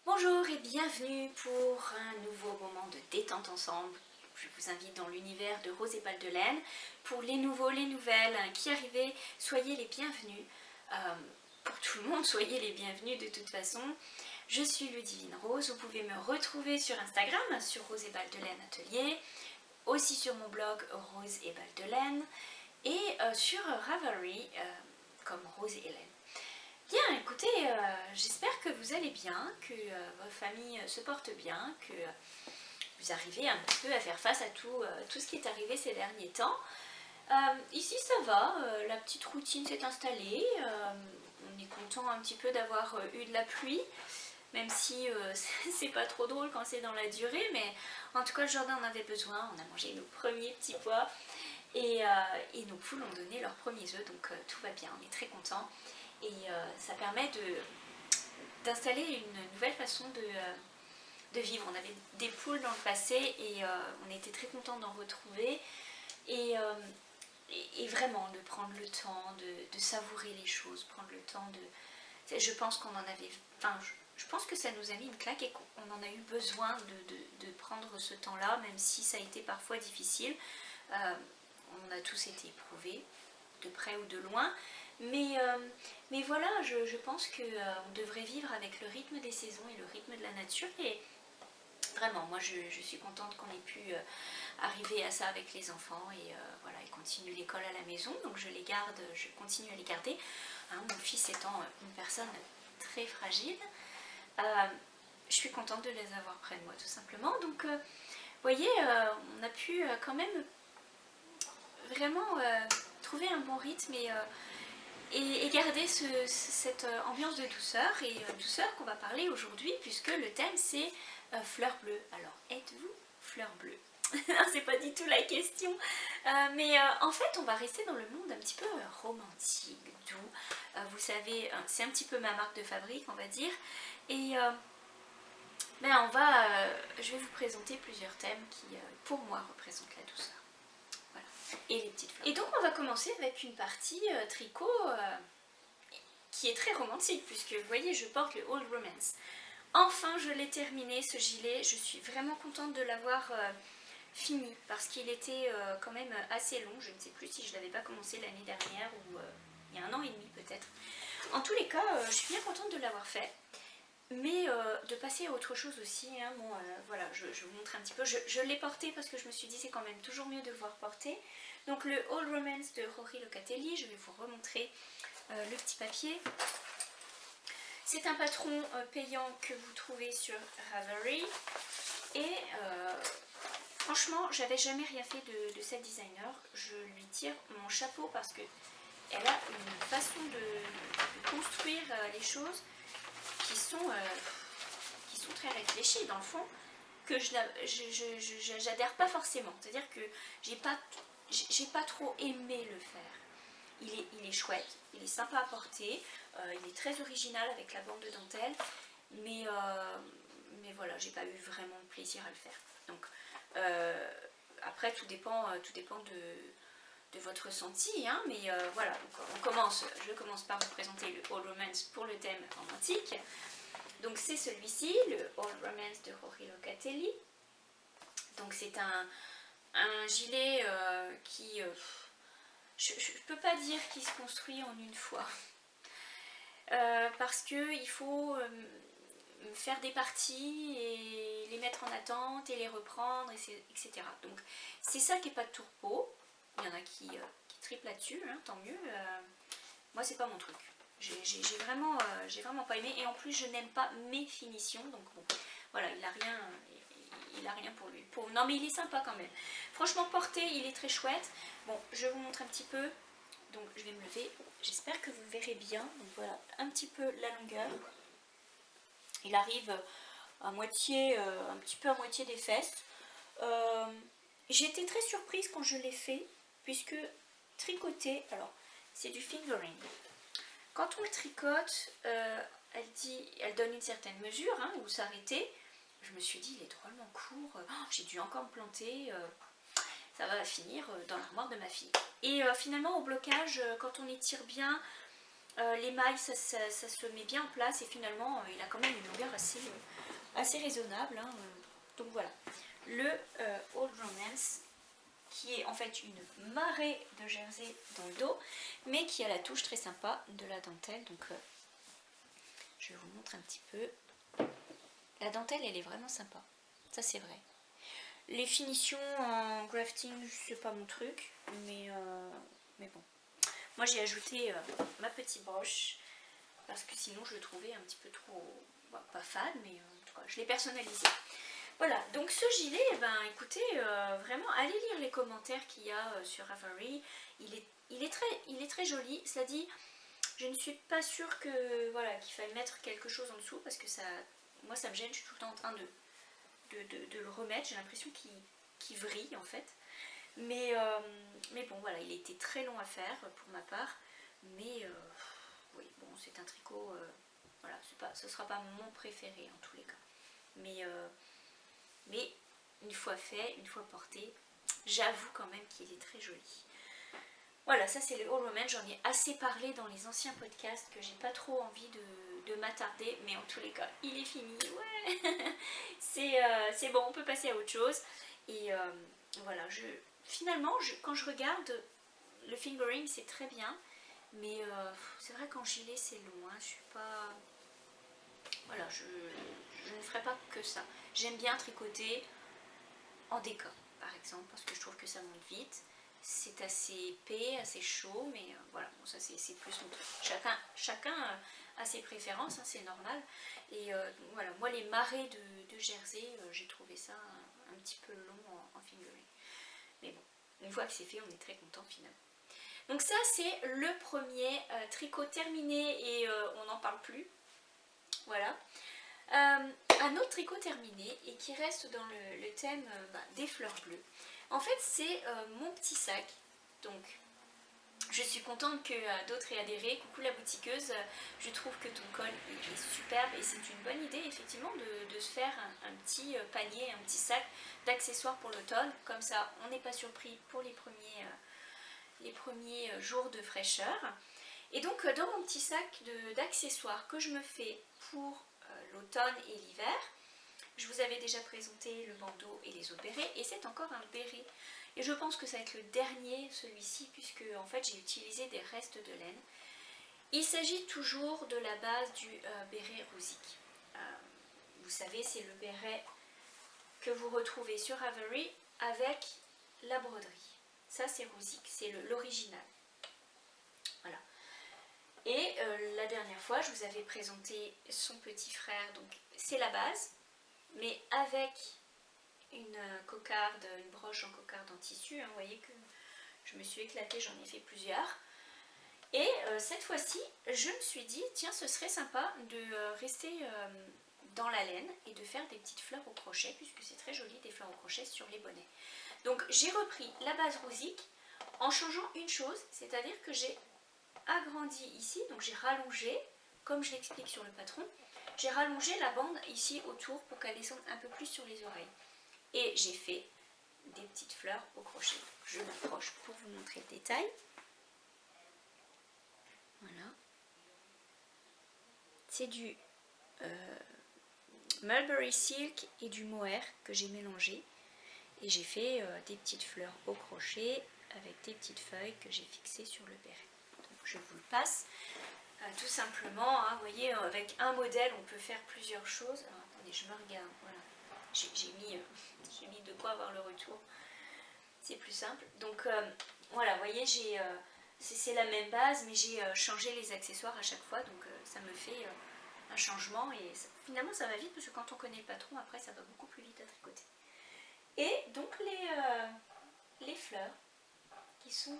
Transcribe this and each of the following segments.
Bonjour et bienvenue pour un nouveau moment de détente ensemble. Je vous invite dans l'univers de Rose et Balles de Laine. Pour les nouveaux, les nouvelles qui arrivaient, soyez les bienvenus. Pour tout le monde, soyez les bienvenus de toute façon. Je suis Ludivine Rose, vous pouvez me retrouver sur Instagram, sur Rose et Balles de Laine Atelier, aussi sur mon blog Rose et Balles de Laine, et sur Ravelry, comme Rose et Hélène. Bien, écoutez, j'espère que vous allez bien, que votre famille se porte bien, que vous arrivez un petit peu à faire face à tout ce qui est arrivé ces derniers temps. Ici ça va, la petite routine s'est installée, on est content un petit peu d'avoir eu de la pluie, même si c'est pas trop drôle quand c'est dans la durée, mais en tout cas le jardin en avait besoin, on a mangé nos premiers petits pois et nos poules ont donné leurs premiers œufs, donc tout va bien, on est très contents. Et ça permet d'installer une nouvelle façon de vivre. On avait des poules dans le passé et on était très contents d'en retrouver. Et vraiment de prendre le temps de savourer les choses, prendre le temps de... Je pense qu'on en avait... Enfin, je pense que ça nous a mis une claque et qu'on en a eu besoin de prendre ce temps-là, même si ça a été parfois difficile. On a tous été éprouvés, de près ou de loin. Mais voilà, je pense qu'on devrait vivre avec le rythme des saisons et le rythme de la nature. Et vraiment, moi je suis contente qu'on ait pu arriver à ça avec les enfants. Et voilà, ils continuent l'école à la maison, donc je les garde, je continue à les garder. Hein, mon fils étant une personne très fragile, je suis contente de les avoir près de moi tout simplement. Donc vous voyez, on a pu quand même vraiment trouver un bon rythme et garder cette ambiance de douceur, et douceur qu'on va parler aujourd'hui, puisque le thème c'est fleurs bleues. Alors, êtes-vous fleurs bleues? C'est pas du tout la question, mais en fait on va rester dans le monde un petit peu romantique, doux. Vous savez, c'est un petit peu ma marque de fabrique, on va dire, et je vais vous présenter plusieurs thèmes qui pour moi représentent la douceur. Voilà. Et les petites fleurs. Et donc on va commencer avec une partie tricot qui est très romantique, puisque vous voyez je porte le Old Romance. Enfin je l'ai terminé ce gilet, je suis vraiment contente de l'avoir fini, parce qu'il était quand même assez long. Je ne sais plus si je ne l'avais pas commencé l'année dernière ou il y a 1 an et demi peut-être. En tous les cas, je suis bien contente de l'avoir fait. Mais de passer à autre chose aussi, hein. Bon, voilà, je vous montre un petit peu. Je l'ai porté parce que je me suis dit c'est quand même toujours mieux de voir porter. Donc le Old Romance de Rory Locatelli, je vais vous remontrer le petit papier. C'est un patron payant que vous trouvez sur Ravelry. Et franchement, j'avais jamais rien fait de cette designer. Je lui tire mon chapeau parce que elle a une façon de construire les choses qui sont très réfléchis dans le fond, que j'adhère pas forcément. C'est-à-dire que j'ai pas trop aimé le faire. Il est chouette, il est sympa à porter, il est très original avec la bande de dentelle, mais voilà, j'ai pas eu vraiment de plaisir à le faire. Donc après tout dépend de votre ressenti, hein, mais voilà, donc je commence par vous présenter le Old Romance pour le thème romantique. Donc c'est celui-ci, le Old Romance de Rory Locatelli. Donc c'est un gilet qui, je ne peux pas dire qu'il se construit en une fois, parce qu'il faut faire des parties et les mettre en attente et les reprendre, etc. Donc c'est ça qui n'est pas de tourpeau. Il y en a qui triplent là-dessus, hein, tant mieux. Moi, c'est pas mon truc. J'ai vraiment pas aimé. Et en plus, je n'aime pas mes finitions. Donc bon, voilà, il a rien pour lui. Non, mais il est sympa quand même. Franchement, porté, il est très chouette. Bon, je vous montre un petit peu. Donc, je vais me lever. J'espère que vous verrez bien. Donc voilà, un petit peu la longueur. Il arrive à moitié, un petit peu à moitié des fesses. J'ai été très surprise quand je l'ai fait, puisque tricoter, alors c'est du fingering. Quand on le tricote, elle donne une certaine mesure, hein, où s'arrêter. Je me suis dit, il est drôlement court, j'ai dû encore me planter, ça va finir dans l'armoire de ma fille. Et finalement, au blocage, quand on étire bien, les mailles, ça se met bien en place, et finalement, il a quand même une longueur assez raisonnable. Hein, donc voilà, le Old Romance, qui est en fait une marée de jersey dans le dos, mais qui a la touche très sympa de la dentelle. Donc je vous montre un petit peu. La dentelle, elle est vraiment sympa, ça c'est vrai. Les finitions en grafting, c'est pas mon truc, mais bon. Moi j'ai ajouté ma petite broche, parce que sinon je le trouvais un petit peu trop, bah, pas fade, mais en tout cas je l'ai personnalisé. Voilà, donc ce gilet, eh ben, écoutez, vraiment, allez lire les commentaires qu'il y a sur Ravelry. Il est très joli. Cela dit, je ne suis pas sûre que voilà, qu'il faille mettre quelque chose en dessous, parce que moi ça me gêne, je suis tout le temps en train de le remettre. J'ai l'impression qu'il vrille en fait. Mais bon, voilà, il était très long à faire pour ma part. Mais oui, bon, c'est un tricot, voilà, ce ne sera pas mon préféré en tous les cas. Mais une fois fait, une fois porté, j'avoue quand même qu'il est très joli. Voilà, ça c'est le Old Romance. J'en ai assez parlé dans les anciens podcasts que j'ai pas trop envie de m'attarder, mais en tous les cas, il est fini. Ouais, c'est bon, on peut passer à autre chose. Et voilà, finalement, quand je regarde le fingering, c'est très bien, mais c'est vrai qu'en gilet c'est long. Hein, je suis pas. Voilà, je ne ferai pas que ça. J'aime bien tricoter en déca, par exemple, parce que je trouve que ça monte vite. C'est assez épais, assez chaud, mais voilà, bon, ça c'est plus mon truc. Chacun a ses préférences, hein, c'est normal. Et voilà, moi les marées de jersey, j'ai trouvé ça un petit peu long en fingering. Mais bon, une fois que c'est fait, on est très content finalement. Donc ça c'est le premier tricot terminé, et on n'en parle plus. Voilà. Un autre tricot terminé et qui reste dans le thème des fleurs bleues. En fait, c'est mon petit sac. Donc, je suis contente que d'autres aient adhéré. Coucou la boutiqueuse, je trouve que ton col est superbe et c'est une bonne idée effectivement de se faire un petit panier, un petit sac d'accessoires pour l'automne. Comme ça, on n'est pas surpris pour les premiers jours de fraîcheur. Et donc, dans mon petit sac d'accessoires que je me fais pour l'automne et l'hiver, je vous avais déjà présenté le bandeau et les autres bérets, et c'est encore un béret. Et je pense que ça va être le dernier, celui-ci, puisque en fait j'ai utilisé des restes de laine. Il s'agit toujours de la base du béret Rusique. Vous savez, c'est le béret que vous retrouvez sur Ravelry avec la broderie. Ça c'est Rusique, c'est l'original. Voilà. Et la dernière fois, je vous avais présenté son petit frère, donc c'est la base, mais avec une cocarde, une broche en cocarde en tissu. Hein, vous voyez que je me suis éclatée, j'en ai fait plusieurs. Et cette fois-ci, je me suis dit, tiens, ce serait sympa de rester dans la laine et de faire des petites fleurs au crochet, puisque c'est très joli des fleurs au crochet sur les bonnets. Donc j'ai repris la base Rusique en changeant une chose, c'est-à-dire que j'ai agrandi ici, donc j'ai rallongé, comme je l'explique sur le patron, j'ai rallongé la bande ici autour pour qu'elle descende un peu plus sur les oreilles. Et j'ai fait des petites fleurs au crochet. Je m'approche pour vous montrer le détail. Voilà. C'est du Mulberry Silk et du mohair que j'ai mélangé. Et j'ai fait des petites fleurs au crochet avec des petites feuilles que j'ai fixées sur le béret. Donc je vous le passe. Tout simplement, hein, vous voyez, avec un modèle, on peut faire plusieurs choses. Alors, attendez, je me regarde. Voilà. J'ai mis de quoi avoir le retour. C'est plus simple. Donc voilà, vous voyez, c'est la même base, mais j'ai changé les accessoires à chaque fois, donc ça me fait un changement et finalement ça va vite parce que quand on connaît le patron, après ça va beaucoup plus vite à tricoter. Et donc les fleurs qui sont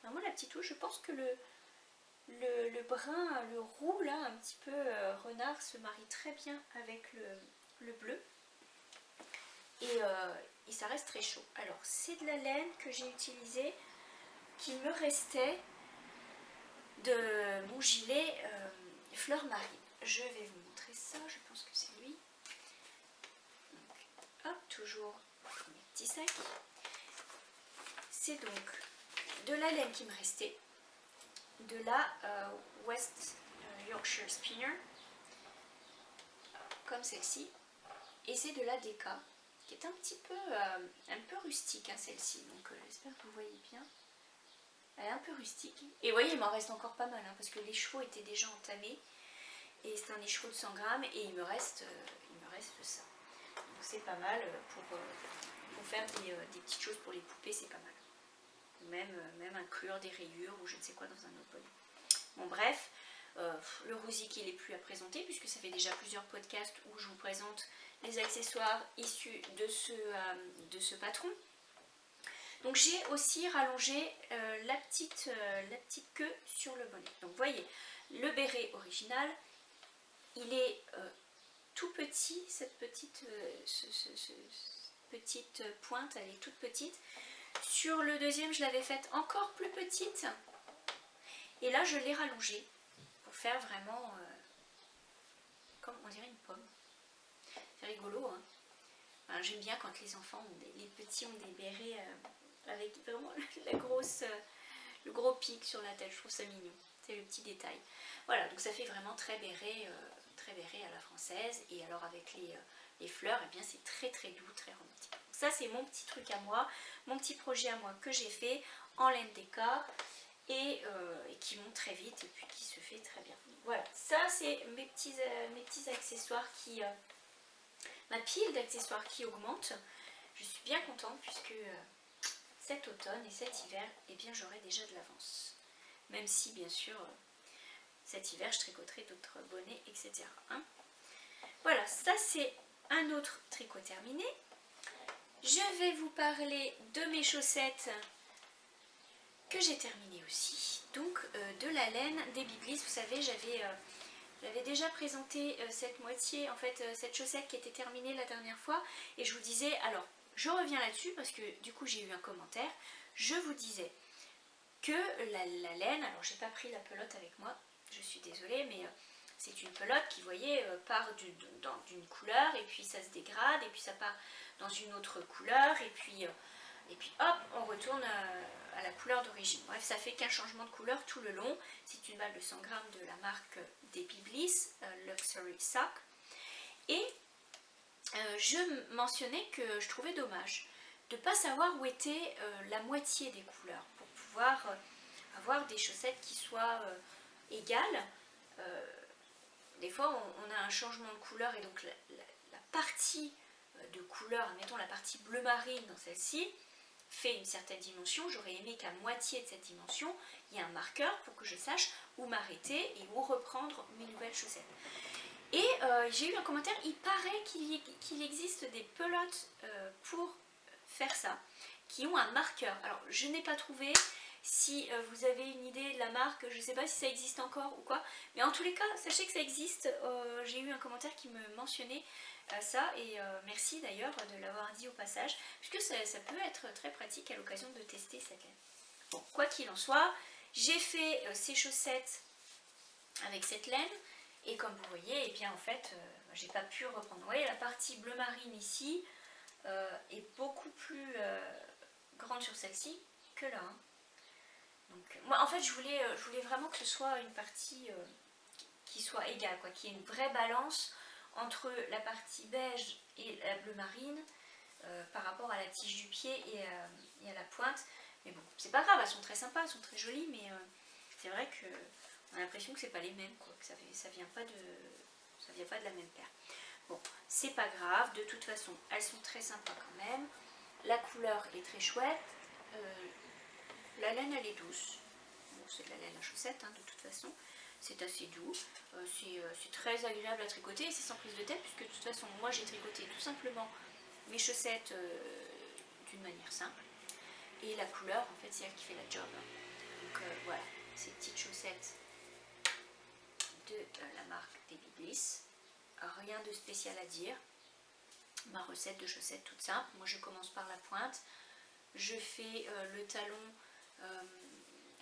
vraiment la petite touche. Je pense que le brun, le roux là, un petit peu renard se marie très bien avec le bleu. Et ça reste très chaud. Alors c'est de la laine que j'ai utilisée, qui me restait de mon gilet fleur marine. Je vais vous montrer ça, je pense que c'est lui. Donc, hop, toujours mes petits sacs. C'est donc de la laine qui me restait, de la West Yorkshire Spinner, comme celle-ci, et c'est de la Deka, qui est un peu rustique, hein, celle-ci, donc j'espère que vous voyez bien. Elle est un peu rustique. Et vous voyez, il m'en reste encore pas mal, hein, parce que les chevaux étaient déjà entamés. Et c'est un écheveau de 100 grammes et il me reste ça. Donc c'est pas mal pour faire des petites choses pour les poupées, c'est pas mal. Même inclure des rayures ou je ne sais quoi dans un autre bonnet. Bon bref, le rosique il n'est plus à présenter puisque ça fait déjà plusieurs podcasts où je vous présente les accessoires issus de ce patron. Donc j'ai aussi rallongé la petite queue sur le bonnet. Donc vous voyez, le béret original, il est tout petit, cette petite pointe, elle est toute petite. Sur le deuxième, je l'avais faite encore plus petite. Et là, je l'ai rallongée pour faire vraiment comme on dirait une pomme. C'est rigolo, hein. Enfin, j'aime bien quand les enfants, les petits ont des bérets avec vraiment le gros pic sur la tête. Je trouve ça mignon. C'est le petit détail. Voilà, donc ça fait vraiment très béret à la française. Et alors avec les fleurs, eh bien c'est très très doux, très romantique. Donc ça c'est mon petit truc à moi, mon petit projet à moi que j'ai fait en laine Deka et qui monte très vite et puis qui se fait très bien. Voilà, ça c'est mes petits accessoires qui... ma pile d'accessoires qui augmente. Je suis bien contente puisque cet automne et cet hiver, eh bien j'aurai déjà de l'avance. Même si bien sûr cet hiver je tricoterai d'autres bonnets, etc. Hein. Voilà, ça c'est un autre tricot terminé. Je vais vous parler de mes chaussettes que j'ai terminées aussi. Donc de la laine des Biblis. Vous savez, j'avais déjà présenté cette moitié, en fait cette chaussette qui était terminée la dernière fois. Et je vous disais, alors je reviens là-dessus parce que du coup j'ai eu un commentaire. Je vous disais que la laine, alors j'ai pas pris la pelote avec moi, je suis désolée, mais c'est une pelote qui, vous voyez, part d'une couleur et puis ça se dégrade et puis ça part dans une autre couleur et puis hop, on retourne à la couleur d'origine. Bref, ça fait qu'un changement de couleur tout le long. C'est une balle de 100 grammes de la marque des Biblis, Luxury Sock. Et je mentionnais que je trouvais dommage de ne pas savoir où était la moitié des couleurs pour pouvoir avoir des chaussettes qui soient égales. Des fois on a un changement de couleur et donc la partie de couleur, admettons la partie bleu marine dans celle-ci, fait une certaine dimension. J'aurais aimé qu'à moitié de cette dimension, il y ait un marqueur pour que je sache où m'arrêter et où reprendre mes nouvelles chaussettes. Et j'ai eu un commentaire, il paraît qu'il existe des pelotes pour faire ça, qui ont un marqueur. Alors je n'ai pas trouvé, si vous avez une idée de la marque, je ne sais pas si ça existe encore ou quoi, mais en tous les cas, sachez que ça existe. J'ai eu un commentaire qui me mentionnait ça, et merci d'ailleurs de l'avoir dit au passage, puisque ça peut être très pratique à l'occasion de tester cette laine. Bon, quoi qu'il en soit, j'ai fait ces chaussettes avec cette laine, et comme vous voyez, eh bien en fait, j'ai pas pu reprendre. Vous voyez, la partie bleu marine ici est beaucoup plus grande sur celle-ci que là. Hein. Donc, moi en fait, je voulais vraiment que ce soit une partie qui soit égale, quoi, qu'il y ait une vraie balance entre la partie beige et la bleu marine par rapport à la tige du pied et à la pointe. Mais bon, c'est pas grave, elles sont très sympas, elles sont très jolies, mais c'est vrai que on a l'impression que c'est pas les mêmes, quoi, que ça vient pas de la même paire. Bon, c'est pas grave, de toute façon, elles sont très sympas quand même. La couleur est très chouette. la laine elle est douce. Bon, c'est de la laine à chaussettes de toute façon. C'est assez doux. C'est très agréable à tricoter et c'est sans prise de tête puisque de toute façon moi j'ai tricoté tout simplement mes chaussettes d'une manière simple. Et la couleur en fait c'est elle qui fait la job. Donc voilà, ces petites chaussettes de la marque Baby Bliss. Rien de spécial à dire. Ma recette de chaussettes toute simple. Moi je commence par la pointe. Je fais le talon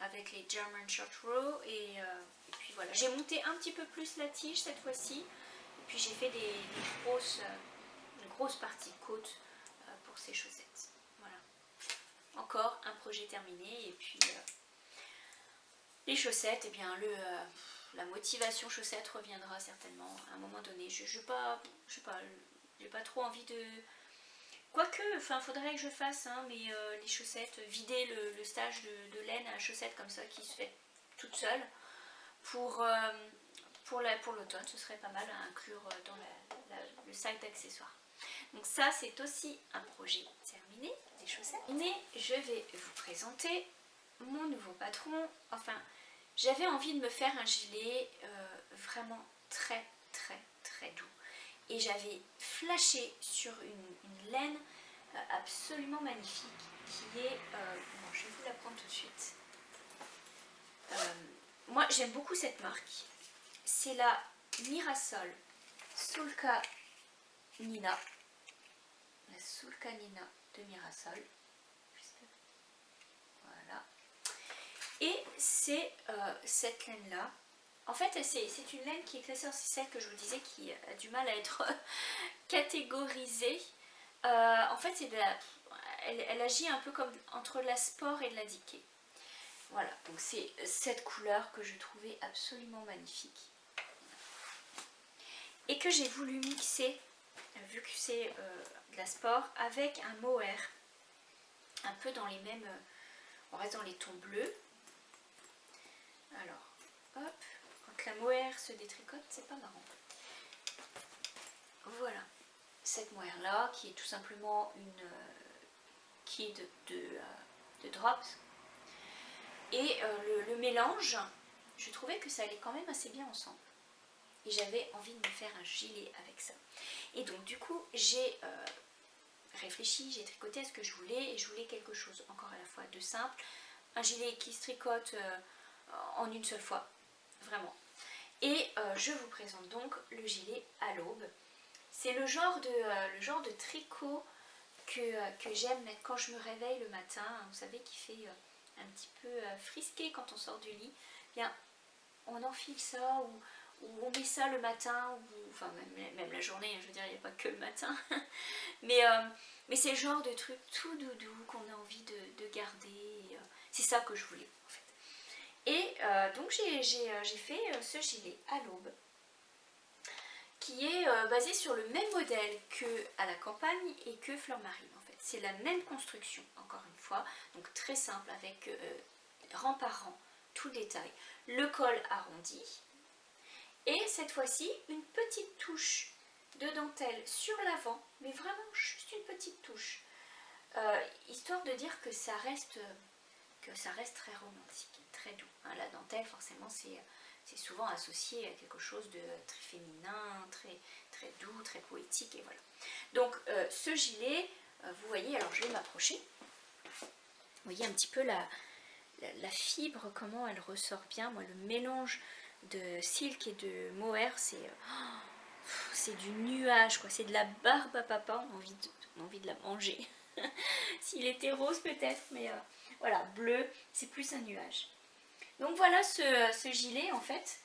avec les German Short Row et puis voilà. J'ai monté un petit peu plus la tige cette fois-ci. Et puis j'ai fait une grosse partie côte pour ces chaussettes. Voilà. Encore un projet terminé et puis les chaussettes, et bien la motivation chaussettes reviendra certainement à un moment donné. Je j'ai pas trop envie de... Quoique, enfin, faudrait que je fasse, mais les chaussettes, vider le stage de laine à chaussettes comme ça qui se fait toute seule pour l'automne, ce serait pas mal à inclure dans le sac d'accessoires. Donc ça, c'est aussi un projet terminé, des chaussettes. Mais je vais vous présenter mon nouveau patron. Enfin, j'avais envie de me faire un gilet vraiment très doux. Et j'avais flashé sur une laine absolument magnifique qui est... bon, je vais vous la prendre tout de suite. Moi, j'aime beaucoup cette marque. C'est la Mirasol Sulka Nina. La Sulka Nina de Mirasol. Voilà. Et c'est cette laine-là. En fait, c'est une laine qui est classée, c'est celle que je vous disais qui a du mal à être catégorisée. En fait, elle agit un peu comme entre la sport et de la diquée. Voilà, donc c'est cette couleur que je trouvais absolument magnifique. Et que j'ai voulu mixer, vu que c'est de la sport, avec un mohair. Un peu dans les mêmes... on reste dans les tons bleus. Alors, hop, quand la mohair se détricote, c'est pas marrant. Voilà, cette mohair là, qui est tout simplement une kid de drops. Et le mélange, je trouvais que ça allait quand même assez bien ensemble. Et j'avais envie de me faire un gilet avec ça. Et donc du coup, j'ai réfléchi, j'ai tricoté à ce que je voulais. Et je voulais quelque chose encore à la fois de simple. Un gilet qui se tricote en une seule fois, vraiment. Et je vous présente donc le gilet à l'aube. C'est le genre de tricot que j'aime mettre quand je me réveille le matin. Vous savez, qui fait un petit peu frisqué quand on sort du lit. Bien, on enfile ça ou on met ça le matin, ou enfin même la journée, je veux dire, il n'y a pas que le matin. mais c'est le genre de truc tout doudou qu'on a envie de garder. C'est ça que je voulais en fait. Et donc j'ai fait ce gilet à l'aube, qui est basé sur le même modèle que à la campagne et que Fleur Marine en fait. C'est la même construction, encore une fois, donc très simple avec rang par rang, tout le détail. Le col arrondi et cette fois-ci une petite touche de dentelle sur l'avant, mais vraiment juste une petite touche, histoire de dire que ça reste très romantique, très doux. La dentelle forcément c'est souvent associé à quelque chose de très féminin, très doux, très poétique, et voilà. Donc ce gilet, vous voyez, alors je vais m'approcher. Vous voyez un petit peu la fibre, comment elle ressort bien. Moi, le mélange de silk et de mohair, c'est du nuage, quoi. C'est de la barbe à papa, on a envie de la manger. S'il était rose peut-être, mais voilà, bleu, c'est plus un nuage. Donc voilà ce gilet en fait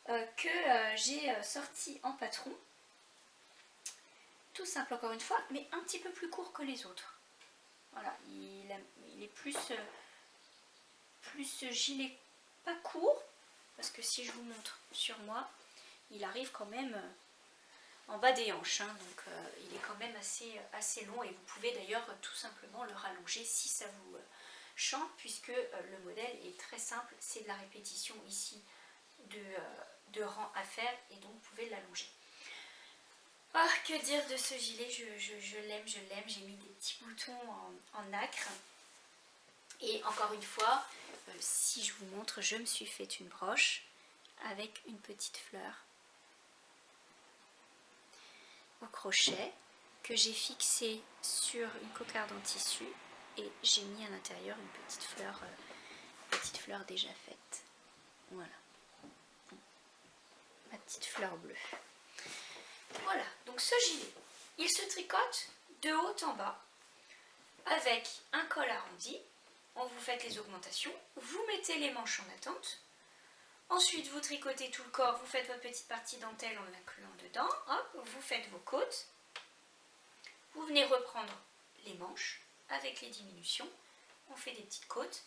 que j'ai sorti en patron. Tout simple encore une fois, mais un petit peu plus court que les autres. Voilà, il est plus gilet pas court, parce que si je vous montre sur moi, il arrive quand même en bas des hanches, donc il est quand même assez long, et vous pouvez d'ailleurs tout simplement le rallonger si ça vous chante, puisque le modèle est très simple, c'est de la répétition ici de rang à faire, et donc vous pouvez l'allonger. Ah, que dire de ce gilet, je l'aime, j'ai mis des petits boutons en nacre. Et encore une fois, si je vous montre, je me suis fait une broche avec une petite fleur au crochet que j'ai fixée sur une cocarde en tissu et j'ai mis à l'intérieur une petite fleur déjà faite. Voilà, ma petite fleur bleue. Voilà, donc ce gilet, il se tricote de haut en bas avec un col arrondi. Vous faites les augmentations, vous mettez les manches en attente. Ensuite, vous tricotez tout le corps, vous faites votre petite partie dentelle en l'incluant dedans. Hop, vous faites vos côtes. Vous venez reprendre les manches avec les diminutions. On fait des petites côtes.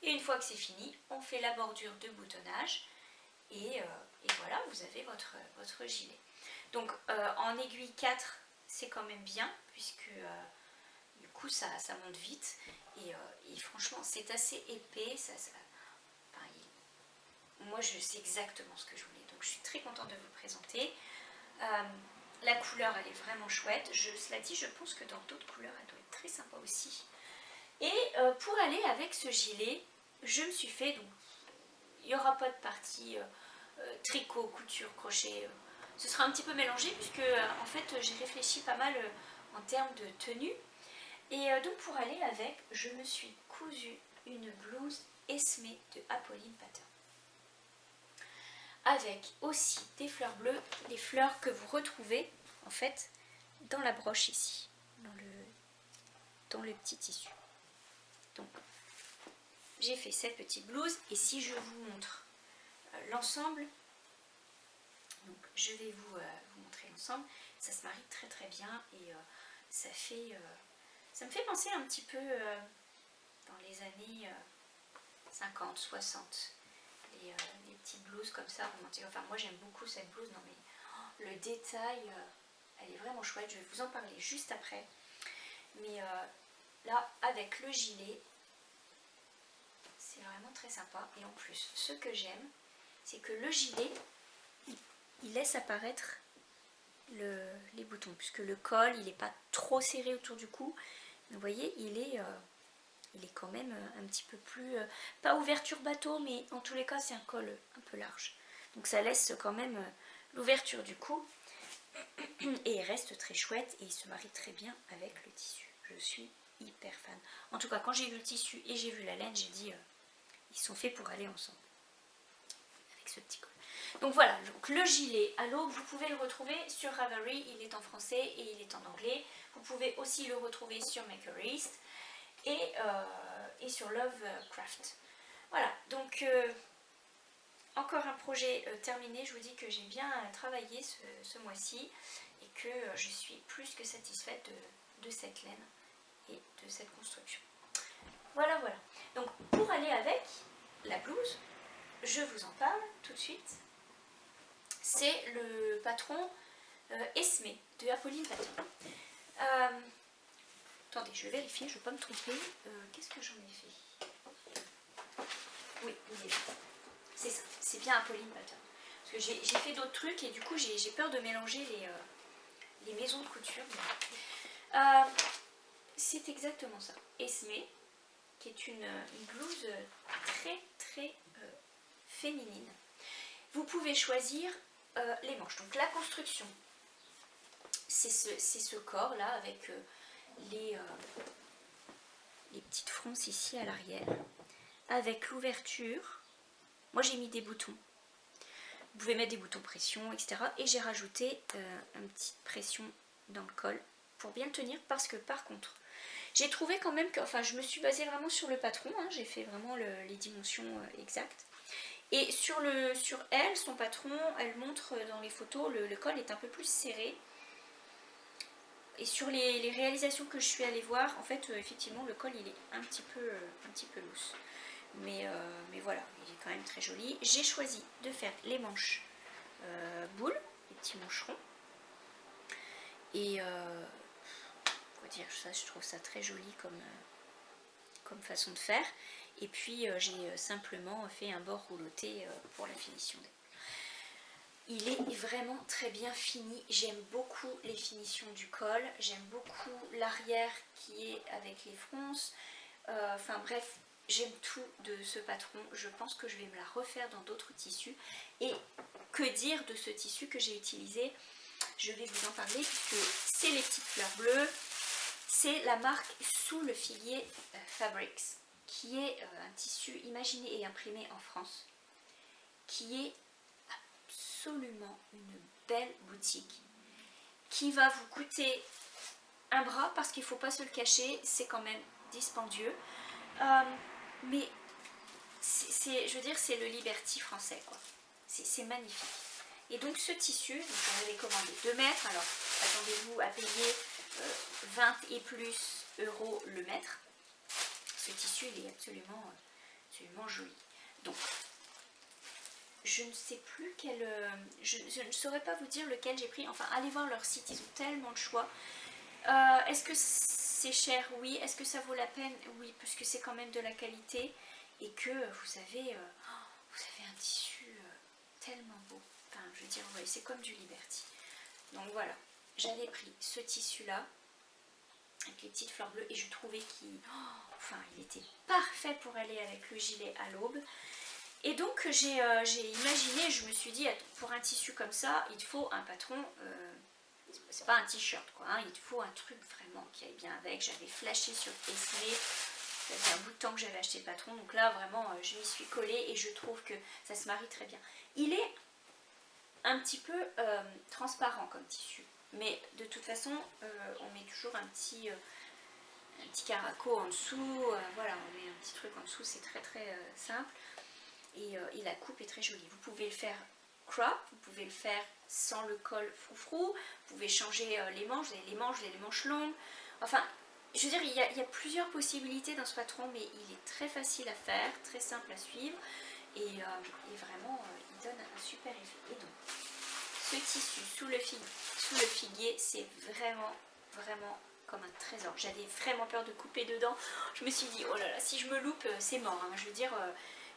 Et une fois que c'est fini, on fait la bordure de boutonnage. Et voilà, vous avez votre gilet. Donc, en aiguille 4, c'est quand même bien, puisque du coup, ça monte vite. Et franchement, c'est assez épais. Moi, je sais exactement ce que je voulais. Donc, je suis très contente de vous présenter. La couleur, elle est vraiment chouette. Cela dit, je pense que dans d'autres couleurs, elle doit être très sympa aussi. Et pour aller avec ce gilet, je me suis fait... Donc, il n'y aura pas de partie tricot, couture, crochet. Ce sera un petit peu mélangé puisque, en fait, j'ai réfléchi pas mal en termes de tenue. Et donc, pour aller avec, je me suis cousu une blouse Esmé de Apolline Pattern. Avec aussi des fleurs bleues, des fleurs que vous retrouvez en fait dans la broche ici, dans le petit tissu. Donc j'ai fait cette petite blouse et si je vous montre l'ensemble, donc je vais vous montrer l'ensemble, ça se marie très très bien et ça me fait penser un petit peu dans les années 50, 60. Les petites blouses comme ça romantiques. Enfin, moi j'aime beaucoup cette blouse. Non mais le détail, elle est vraiment chouette. Je vais vous en parler juste après. Mais là, avec le gilet, c'est vraiment très sympa. Et en plus, ce que j'aime, c'est que le gilet, il laisse apparaître les boutons. Puisque le col, il n'est pas trop serré autour du cou. Mais vous voyez, il est quand même un petit peu plus... pas ouverture bateau, mais en tous les cas, c'est un col un peu large. Donc ça laisse quand même l'ouverture du cou. Et il reste très chouette et il se marie très bien avec le tissu. Je suis hyper fan. En tout cas, quand j'ai vu le tissu et j'ai vu la laine, j'ai dit, ils sont faits pour aller ensemble. Avec ce petit col. Donc voilà, donc le gilet à l'aube, vous pouvez le retrouver sur Ravelry. Il est en français et il est en anglais. Vous pouvez aussi le retrouver sur Makerist. Et sur Lovecraft. Voilà, donc encore un projet terminé. Je vous dis que j'ai bien travaillé ce mois-ci et que je suis plus que satisfaite de cette laine et de cette construction. Voilà, voilà. Donc pour aller avec la blouse, je vous en parle tout de suite. C'est le patron Esmé de Apolline Pattern. Attendez, je vais vérifier, je ne veux pas me tromper. Qu'est-ce que j'en ai fait? Oui, il est là. C'est ça, c'est bien Apolline Pattern. Parce que j'ai fait d'autres trucs et du coup j'ai peur de mélanger les maisons de couture. C'est exactement ça. Esmé, qui est une blouse très très féminine. Vous pouvez choisir les manches. Donc la construction, c'est ce corps là avec... les petites fronces ici à l'arrière avec l'ouverture. Moi j'ai mis des boutons, vous pouvez mettre des boutons pression, etc. Et j'ai rajouté une petite pression dans le col pour bien le tenir parce que par contre j'ai trouvé quand même que, enfin je me suis basée vraiment sur le patron, hein, j'ai fait vraiment les dimensions exactes. Et sur elle, son patron, elle montre dans les photos, le col est un peu plus serré. Et sur les réalisations que je suis allée voir, en fait, effectivement, le col, il est un petit peu loose. Mais voilà, il est quand même très joli. J'ai choisi de faire les manches boules, les petits mancherons. Et quoi dire, ça, je trouve ça très joli comme façon de faire. Et puis, j'ai simplement fait un bord rouloté pour la finition. Il est vraiment très bien fini. J'aime beaucoup les finitions du col. J'aime beaucoup l'arrière qui est avec les fronces. Enfin bref, j'aime tout de ce patron. Je pense que je vais me la refaire dans d'autres tissus. Et que dire de ce tissu que j'ai utilisé? Je vais vous en parler puisque c'est les petites fleurs bleues. C'est la marque Sous le Figuier Fabrics, qui est un tissu imaginé et imprimé en France, qui est absolument une belle boutique, qui va vous coûter un bras parce qu'il ne faut pas se le cacher, c'est quand même dispendieux. Mais je veux dire, c'est le Liberty français, quoi. C'est magnifique. Et donc ce tissu, j'en avais commandé 2 mètres, alors attendez-vous à payer 20 et plus euros le mètre. Ce tissu, il est absolument joli. Donc, je ne sais plus quel... je ne saurais pas vous dire lequel j'ai pris. Enfin, allez voir leur site, ils ont tellement de choix. Est-ce que c'est cher? Oui. Est-ce que ça vaut la peine? Oui, parce que c'est quand même de la qualité. Et que vous avez un tissu tellement beau. Enfin, je veux dire, ouais, c'est comme du Liberty. Donc voilà, j'avais pris ce tissu-là, avec les petites fleurs bleues, et je trouvais qu'il il était parfait pour aller avec le gilet à l'aube. Et donc j'ai imaginé, je me suis dit, pour un tissu comme ça, il te faut un patron, c'est pas un t-shirt quoi, hein, il te faut un truc vraiment qui aille bien avec. J'avais flashé sur Esme, ça fait un bout de temps que j'avais acheté le patron, donc là vraiment je m'y suis collée et je trouve que ça se marie très bien. Il est un petit peu transparent comme tissu, mais de toute façon on met toujours un petit caraco en dessous, voilà, on met un petit truc en dessous, c'est très simple. Et la coupe est très jolie. Vous pouvez le faire crop, vous pouvez le faire sans le col froufrou, vous pouvez changer les manches, vous avez les manches longues. Enfin, je veux dire, il y a plusieurs possibilités dans ce patron, mais il est très facile à faire, très simple à suivre, et vraiment, il donne un super effet. Et donc, ce tissu sous le figuier, c'est vraiment comme un trésor. J'avais vraiment peur de couper dedans. Je me suis dit, oh là là, si je me loupe, c'est mort. Hein. Je veux dire...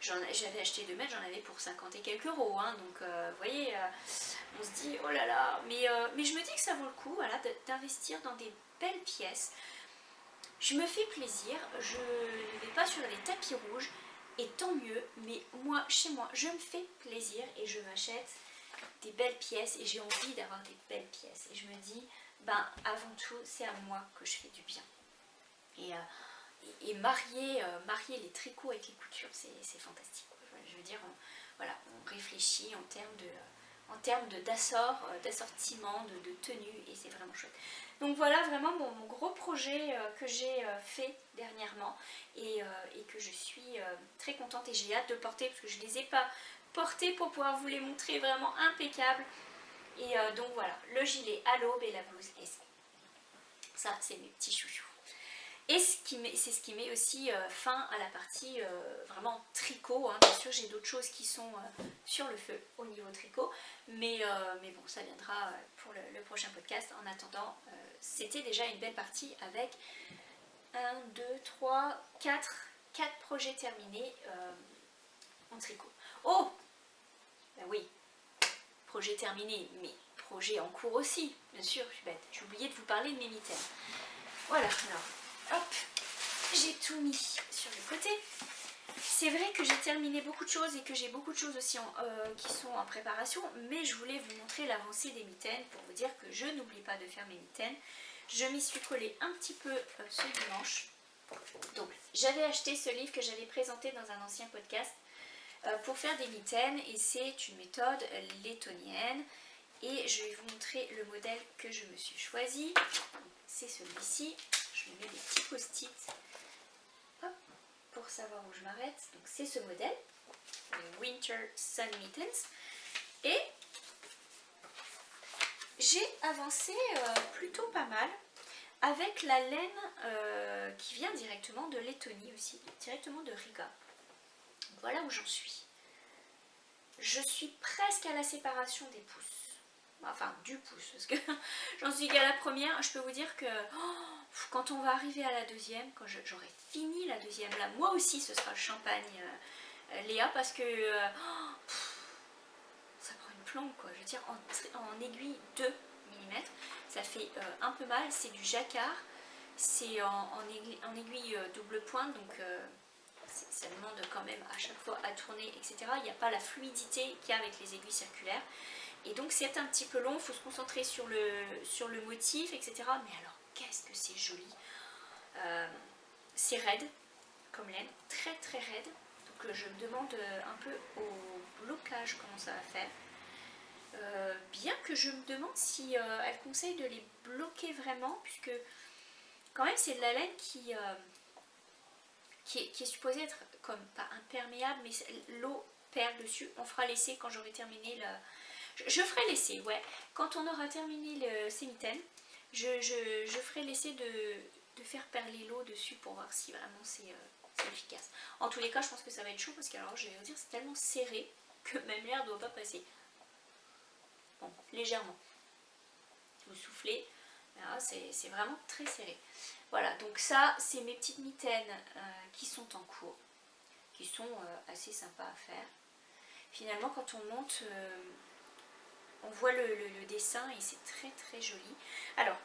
j'avais acheté 2 mètres, j'en avais pour 50 et quelques euros, hein, donc vous voyez, on se dit oh là là, mais je me dis que ça vaut le coup, voilà, d'investir dans des belles pièces. Je me fais plaisir, je ne vais pas sur les tapis rouges, et tant mieux, mais moi, chez moi, je me fais plaisir et je m'achète des belles pièces et j'ai envie d'avoir des belles pièces. Et je me dis, ben avant tout, c'est à moi que je fais du bien. Et marier les tricots avec les coutures, c'est fantastique. Je veux dire, on réfléchit en termes d'assortiment, de tenue, et c'est vraiment chouette. Donc voilà vraiment mon gros projet que j'ai fait dernièrement et que je suis très contente et j'ai hâte de le porter parce que je ne les ai pas portés pour pouvoir vous les montrer vraiment impeccables. Et donc voilà, le gilet à l'aube et la blouse Esme. Ça, c'est mes petits chouchous. Et c'est ce qui met aussi fin à la partie vraiment tricot. Hein. Bien sûr, j'ai d'autres choses qui sont sur le feu au niveau tricot. Mais bon, ça viendra pour le prochain podcast. En attendant, c'était déjà une belle partie avec 1, 2, 3, 4 projets terminés en tricot. Oh, ben oui, projet terminé, mais projet en cours aussi. Bien sûr, je suis bête. J'ai oublié de vous parler de mes mitaines. Voilà, alors... Hop, j'ai tout mis sur le côté. C'est vrai que j'ai terminé beaucoup de choses et que j'ai beaucoup de choses aussi qui sont en préparation, mais je voulais vous montrer l'avancée des mitaines pour vous dire que je n'oublie pas de faire mes mitaines. Je m'y suis collée un petit peu ce dimanche. Donc, j'avais acheté ce livre que j'avais présenté dans un ancien podcast pour faire des mitaines et c'est une méthode lettonienne. Et je vais vous montrer le modèle que je me suis choisi. C'est celui-ci. Je mets des petits post-it pour savoir où je m'arrête. Donc c'est ce modèle, le Winter Sun Mittens. Et j'ai avancé plutôt pas mal avec la laine qui vient directement de Lettonie aussi, directement de Riga. Donc voilà où j'en suis. Je suis presque à la séparation des pouces. Enfin, du pouce, parce que j'en suis qu'à la première. Je peux vous dire que quand on va arriver à la deuxième, quand j'aurai fini la deuxième, là, moi aussi ce sera le champagne Léa, parce que ça prend une plombe, quoi. Je veux dire, en aiguille 2 mm, ça fait un peu mal. C'est du jacquard, c'est en aiguille double pointe, donc ça demande quand même à chaque fois à tourner, etc. Il n'y a pas la fluidité qu'il y a avec les aiguilles circulaires. Et donc c'est un petit peu long, il faut se concentrer sur le motif, etc. Mais alors, qu'est-ce que c'est joli. C'est raide, comme laine, très très raide. Donc je me demande un peu au blocage comment ça va faire. Bien que je me demande si elle conseille de les bloquer vraiment, puisque quand même c'est de la laine qui est supposée être comme pas imperméable, mais l'eau perle dessus. On fera l'essai quand j'aurai terminé je ferai l'essai, ouais. Quand on aura terminé le sémitaine, je ferai l'essai de faire perler l'eau dessus pour voir si vraiment c'est efficace. En tous les cas, je pense que ça va être chaud parce que alors je vais vous dire, c'est tellement serré que même l'air ne doit pas passer. Bon, légèrement. Vous soufflez, c'est vraiment très serré. Voilà, donc ça, c'est mes petites mitaines qui sont en cours, qui sont assez sympas à faire. Finalement, quand on monte, on voit le dessin et c'est très très joli. Alors,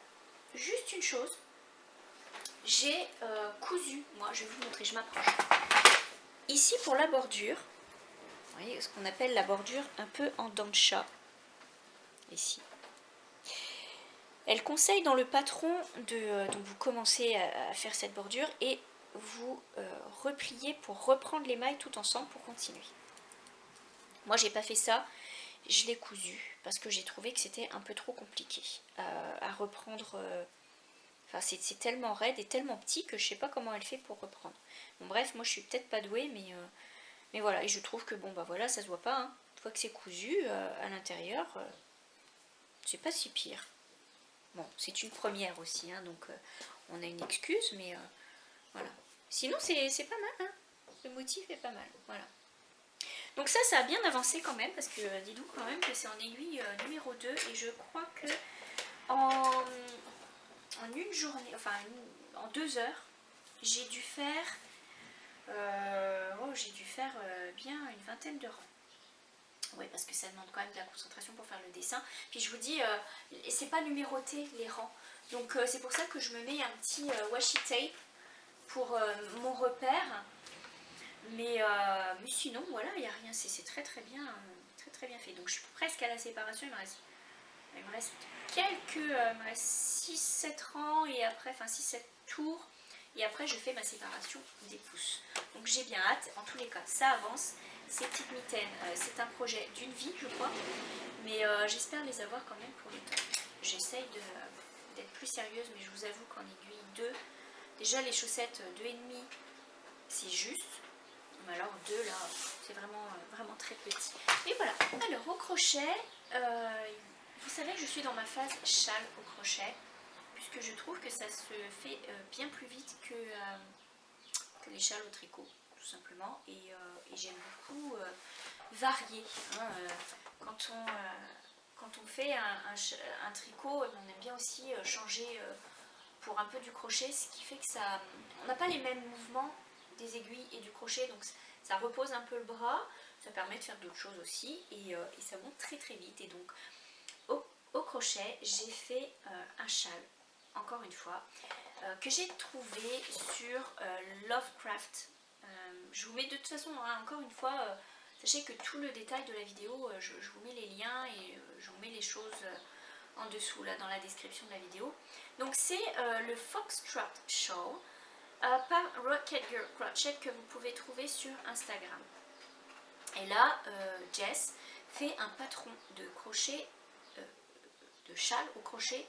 juste une chose, j'ai cousu, moi je vais vous montrer, je m'approche. Ici pour la bordure, vous voyez ce qu'on appelle la bordure un peu en dents de chat, ici. Elle conseille dans le patron donc vous commencez à faire cette bordure et vous repliez pour reprendre les mailles tout ensemble pour continuer. Moi j'ai pas fait ça, je l'ai cousu parce que j'ai trouvé que c'était un peu trop compliqué à reprendre. Enfin c'est tellement raide et tellement petit que je sais pas comment elle fait pour reprendre. Bon bref, moi je suis peut-être pas douée mais voilà, et je trouve que bon bah voilà, ça se voit pas, hein. Une fois que c'est cousu à l'intérieur, c'est pas si pire. Bon, c'est une première aussi, hein, donc on a une excuse, mais voilà. Sinon, c'est pas mal, hein. Le motif est pas mal, voilà. Donc ça a bien avancé quand même, parce que dis-donc quand même que c'est en aiguille numéro 2, et je crois que en une journée, enfin en 2 heures, j'ai dû faire, bien une vingtaine de rangs. Oui, parce que ça demande quand même de la concentration pour faire le dessin. Puis je vous dis, c'est pas numéroté les rangs. Donc c'est pour ça que je me mets un petit washi tape pour mon repère. Mais sinon, voilà, il n'y a rien. C'est très très bien fait. Donc je suis presque à la séparation. Il me reste quelques, il me reste 6-7 rangs et après, enfin 6-7 tours. Et après, je fais ma séparation des pouces. Donc j'ai bien hâte. En tous les cas, ça avance. Ces petites mitaines, c'est un projet d'une vie, je crois. Mais j'espère les avoir quand même pour les temps. J'essaye d'être plus sérieuse, mais je vous avoue qu'en aiguille 2, déjà les chaussettes 2,5, c'est juste. Mais alors 2, là, c'est vraiment très petit. Et voilà. Alors, au crochet, vous savez que je suis dans ma phase châle au crochet, puisque je trouve que ça se fait bien plus vite que les châles au tricot, tout simplement. Et j'aime beaucoup varier. Hein, quand on fait un tricot, on aime bien aussi changer pour un peu du crochet, ce qui fait que ça, on n'a pas les mêmes mouvements des aiguilles et du crochet, donc ça repose un peu le bras, ça permet de faire d'autres choses aussi, et ça monte très très vite. Et donc au crochet, j'ai fait un châle, encore une fois, que j'ai trouvé sur Lovecraft. Je vous mets de toute façon, hein, encore une fois, sachez que tout le détail de la vidéo, je vous mets les liens et je vous mets les choses en dessous, là, dans la description de la vidéo. Donc c'est le Foxtrot Shawl par Rocket Girl Crochet que vous pouvez trouver sur Instagram. Et là, Jess fait un patron de crochet, de châle au crochet,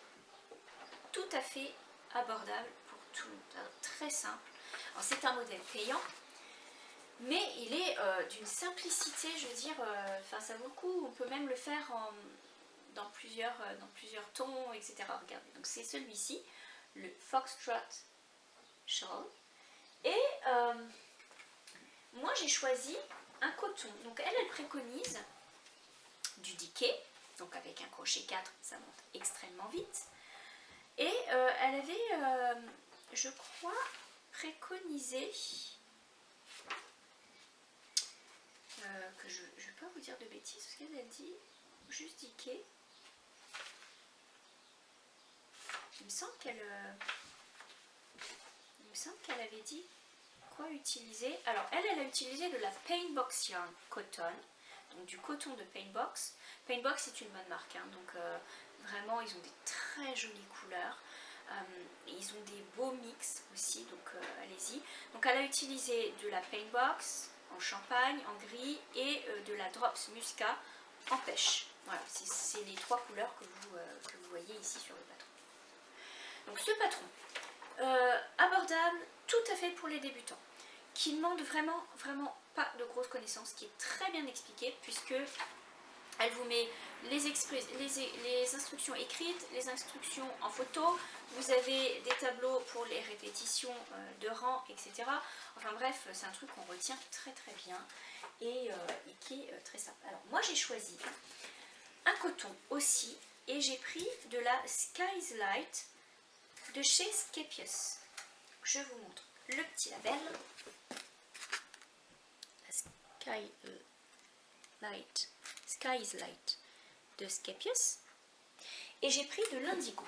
tout à fait abordable pour tout le monde, très simple. Alors c'est un modèle payant, mais il est d'une simplicité, je veux dire, ça vaut le coup, on peut même le faire dans plusieurs tons, etc. Regardez, donc c'est celui-ci, le Foxtrot Shawl. Et moi j'ai choisi un coton, donc elle préconise du diquet, donc avec un crochet 4, ça monte extrêmement vite. Et elle avait, je crois, préconisé, que je ne vais pas vous dire de bêtises, parce qu'elle a dit juste diquet. Il me semble qu'elle avait dit quoi utiliser. Alors elle a utilisé de la Paintbox Yarn Cotton, donc du coton de Paintbox. Paintbox c'est une bonne marque, hein, donc vraiment ils ont des très jolies couleurs. Ils ont des beaux mix aussi, donc allez-y. Donc elle a utilisé de la Paintbox en champagne, en gris et de la Drops Muscat en pêche. Voilà, c'est les 3 couleurs que vous voyez ici sur le patron. Donc ce patron, abordable, tout à fait pour les débutants, qui ne demande vraiment pas de grosses connaissances, qui est très bien expliqué puisque elle vous met les instructions écrites, les instructions en photo, vous avez des tableaux pour les répétitions de rang, etc. Enfin bref, c'est un truc qu'on retient très bien et qui est très simple. Alors moi j'ai choisi un coton aussi et j'ai pris de la Sky's Light de chez Skepius. Je vous montre le petit label. La Sky's Light de Skepius. Et j'ai pris de l'indigo.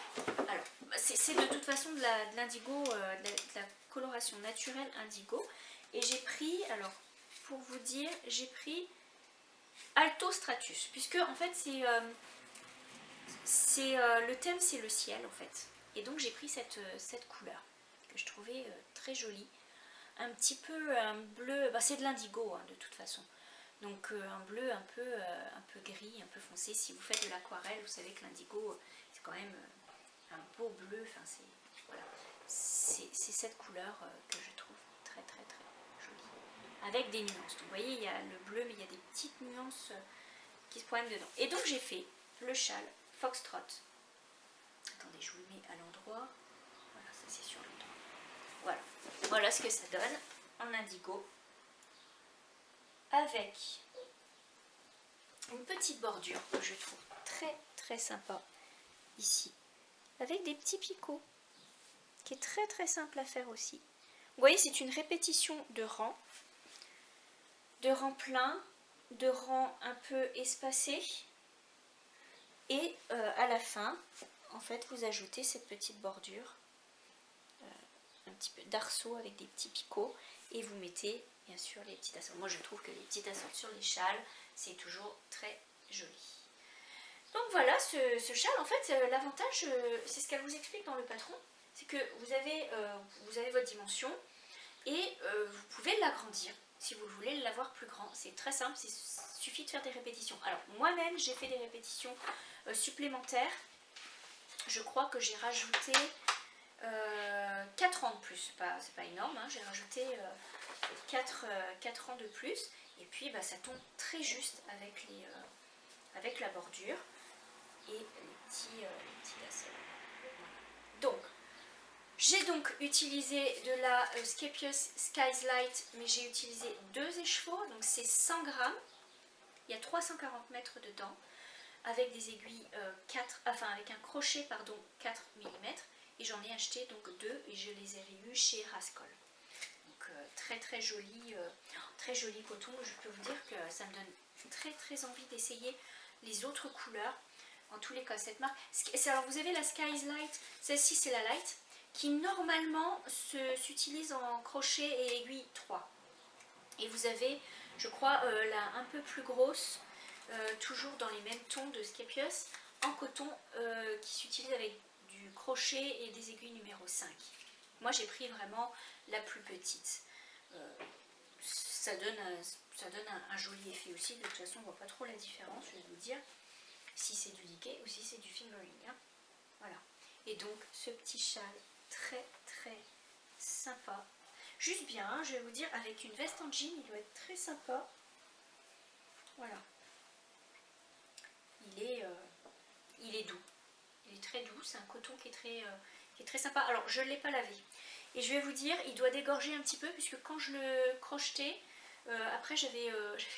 Alors, c'est de toute façon de l'indigo, de la coloration naturelle indigo. Et j'ai pris, alors, pour vous dire, j'ai pris Alto Stratus. Puisque, en fait, le thème, c'est le ciel, en fait. Et donc, j'ai pris cette couleur que je trouvais très jolie. Un petit peu un bleu, c'est de l'indigo, hein, de toute façon. Donc un bleu un peu gris, un peu foncé. Si vous faites de l'aquarelle, vous savez que l'indigo, c'est quand même un beau bleu. Enfin, voilà. C'est cette couleur que je trouve très jolie. Avec des nuances. Donc, vous voyez, il y a le bleu, mais il y a des petites nuances qui se promènent dedans. Et donc j'ai fait le châle Foxtrot. Attendez, je vous le mets à l'endroit. Voilà, ça c'est sur l'endroit. Voilà ce que ça donne en indigo. Avec une petite bordure que je trouve très sympa ici, avec des petits picots, qui est très simple à faire aussi. Vous voyez, c'est une répétition de rangs pleins, de rangs un peu espacés, et à la fin, en fait, vous ajoutez cette petite bordure, un petit peu d'arceau avec des petits picots, et vous mettez bien sûr les petites assorts. Moi je trouve que les petites assorts sur les châles, c'est toujours très joli. Donc voilà, ce châle, en fait, l'avantage, c'est ce qu'elle vous explique dans le patron, c'est que vous avez votre dimension et vous pouvez l'agrandir si vous voulez l'avoir plus grand. C'est très simple, il suffit de faire des répétitions. Alors moi-même, j'ai fait des répétitions supplémentaires. Je crois que j'ai rajouté 4 ans de plus, c'est pas énorme, hein. J'ai rajouté 4 ans de plus, et puis ça tombe très juste avec la bordure et les petits lacets. Donc, j'ai donc utilisé de la Skepius Sky's Light, mais j'ai utilisé 2 écheveaux, donc c'est 100 grammes, il y a 340 mètres dedans, avec des aiguilles avec un crochet 4 mm, et j'en ai acheté donc 2 et je les ai réus chez Rascol. Donc très joli coton. Je peux vous dire que ça me donne très envie d'essayer les autres couleurs. En tous les cas, cette marque, alors vous avez la Sky's Light, celle-ci c'est la Light, qui normalement s'utilise en crochet et aiguille 3. Et vous avez, je crois, la un peu plus grosse, toujours dans les mêmes tons de Skepius, en coton, qui s'utilise avec du crochet et des aiguilles numéro 5. Moi j'ai pris vraiment la plus petite. Ça donne un joli effet aussi. De toute façon on voit pas trop la différence, je vais vous dire, si c'est du liqué ou si c'est du fingering, hein. Voilà. Et donc ce petit châle très sympa, juste bien, hein, je vais vous dire, avec une veste en jean, il doit être très sympa. Voilà, il est doux, il est très doux, c'est un coton qui est très sympa. Alors je ne l'ai pas lavé, et je vais vous dire, il doit dégorger un petit peu, puisque quand je le crochetais, après j'avais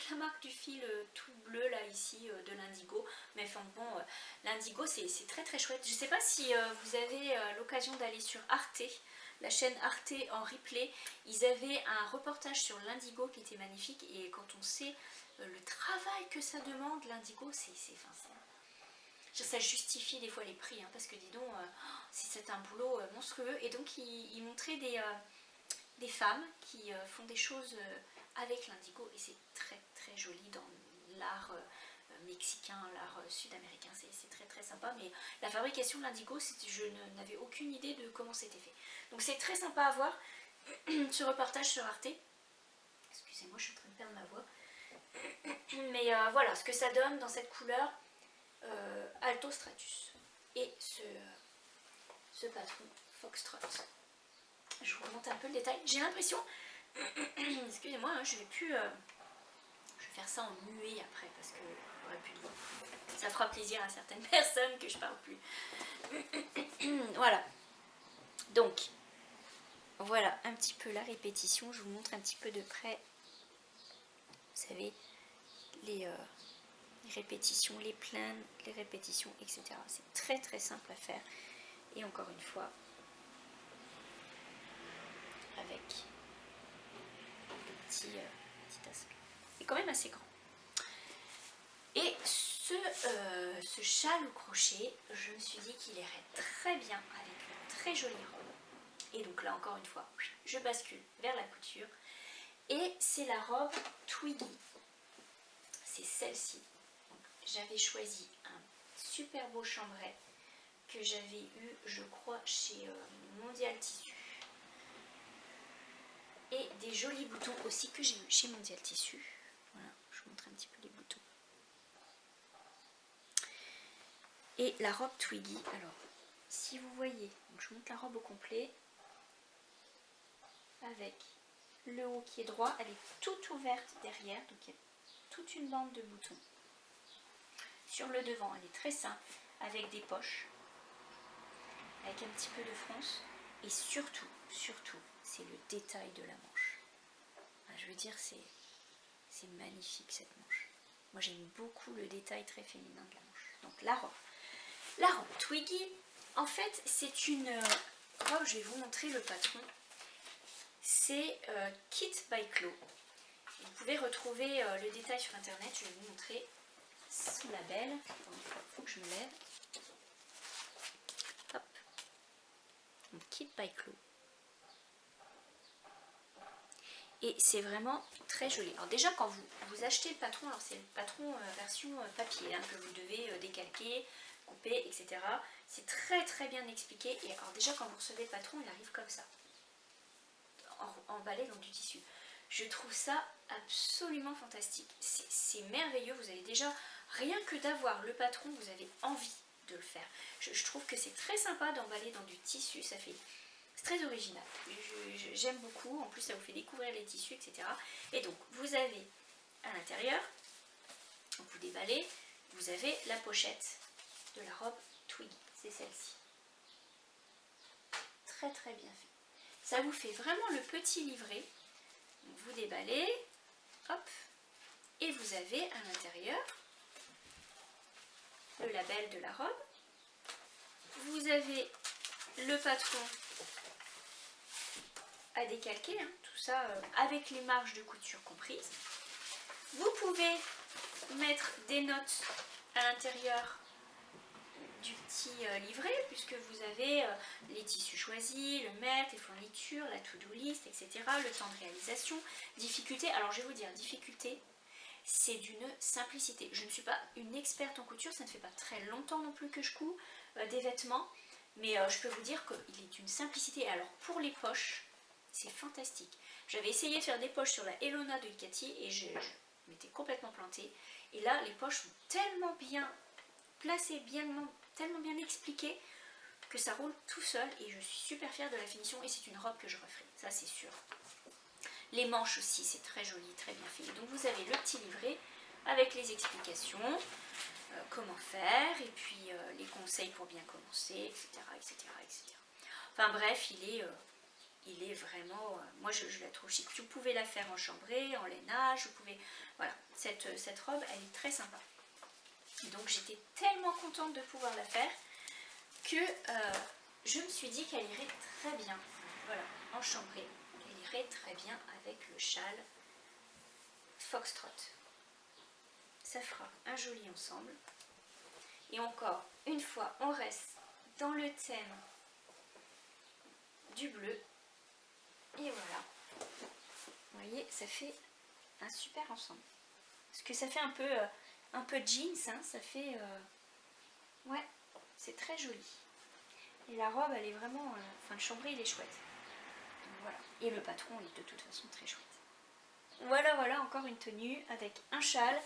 la marque du fil tout bleu là ici de l'indigo, mais enfin bon, l'indigo c'est très chouette. Je ne sais pas si vous avez l'occasion d'aller sur Arte, la chaîne Arte en replay. Ils avaient un reportage sur l'indigo qui était magnifique, et quand on sait le travail que ça demande, l'indigo, ça justifie des fois les prix, hein, parce que dis donc, c'est un boulot monstrueux. Et donc ils montraient des des femmes qui font des choses avec l'indigo et c'est très très joli dans l'art mexicain, l'art sud-américain, c'est très très sympa, mais la fabrication de l'indigo, je n'avais aucune idée de comment c'était fait. Donc c'est très sympa à voir, ce reportage sur Arte. Excusez-moi, je suis en train de perdre ma voix. Mais voilà ce que ça donne dans cette couleur Alto Stratus. Et ce patron Foxtrot. Je vous remonte un peu le détail. J'ai l'impression, excusez-moi, hein, je vais faire ça en muet après parce que j'aurai plus de voix. Ça fera plaisir à certaines personnes que je parle plus. Voilà. Donc, voilà un petit peu la répétition. Je vous montre un petit peu de près. Vous savez, les répétitions, les plaines, les répétitions, etc. C'est très très simple à faire. Et encore une fois, avec le petit aspect. C'est quand même assez grand. Et ce châle au crochet, je me suis dit qu'il irait très bien avec une très jolie robe. Et donc là, encore une fois, je bascule vers la couture. Et c'est la robe Twiggy. C'est celle-ci. J'avais choisi un super beau chambray que j'avais eu, je crois, chez Mondial Tissu. Et des jolis boutons aussi que j'ai eu chez Mondial Tissu. Voilà, je vous montre un petit peu les boutons. Et la robe Twiggy, alors, si vous voyez, donc je vous montre la robe au complet, avec le haut qui est droit, elle est toute ouverte derrière, donc il y a toute une bande de boutons. Sur le devant, elle est très simple, avec des poches, avec un petit peu de fronce, et surtout, c'est le détail de la manche. Enfin, je veux dire, c'est magnifique cette manche. Moi j'aime beaucoup le détail très féminin de la manche. Donc la robe Twiggy, en fait c'est une robe, je vais vous montrer le patron, c'est Kit by Chloe. Vous pouvez retrouver le détail sur internet, je vais vous montrer sous label. Il faut que je me lève. Hop. Donc, Kit by Chloe. Et c'est vraiment très joli. Alors déjà quand vous achetez le patron, alors c'est le patron version papier hein, que vous devez décalquer, couper, etc. C'est très très bien expliqué. Et alors déjà quand vous recevez le patron, il arrive comme ça, emballé dans du tissu. Je trouve ça absolument fantastique. C'est merveilleux. Vous avez déjà, rien que d'avoir le patron, vous avez envie de le faire. Je trouve que c'est très sympa d'emballer dans du tissu. C'est très original. J'aime beaucoup. En plus, ça vous fait découvrir les tissus, etc. Et donc, vous avez à l'intérieur, vous déballez, vous avez la pochette de la robe Twiggy. C'est celle-ci. Très très bien fait. Ça vous fait vraiment le petit livret. Donc, vous déballez, hop, et vous avez à l'intérieur le label de la robe. Vous avez le patron à décalquer, hein, tout ça avec les marges de couture comprises. Vous pouvez mettre des notes à l'intérieur du petit livret, puisque vous avez les tissus choisis, le maître, les fournitures, la to-do list, etc., le temps de réalisation, difficulté. Alors je vais vous dire, difficulté, c'est d'une simplicité. Je ne suis pas une experte en couture, ça ne fait pas très longtemps non plus que je couds des vêtements, mais je peux vous dire qu'il est d'une simplicité. Alors pour les poches, c'est fantastique. J'avais essayé de faire des poches sur la Elona de Icati et je m'étais complètement plantée. Et là, les poches sont tellement bien placées, tellement bien expliquées que ça roule tout seul et je suis super fière de la finition et c'est une robe que je referai, ça c'est sûr. Les manches aussi, c'est très joli, très bien fait. Donc vous avez le petit livret avec les explications, comment faire et puis les conseils pour bien commencer, etc. etc., etc. Enfin bref, il est vraiment, moi je la trouve chic. Vous pouvez la faire en chambré, en lainage, vous pouvez, voilà, cette robe elle est très sympa. Donc j'étais tellement contente de pouvoir la faire que je me suis dit qu'elle irait très bien, voilà, en chambré, elle irait très bien avec le châle Foxtrot. Ça fera un joli ensemble. Et encore une fois, on reste dans le thème du bleu. Et voilà. Vous voyez, ça fait un super ensemble. Parce que ça fait un peu jeans, hein, ça fait... ouais, c'est très joli. Et la robe, elle est vraiment... enfin, le chambray, il est chouette. Donc, voilà. Et le patron est de toute façon très chouette. Voilà, voilà, encore une tenue avec un châle,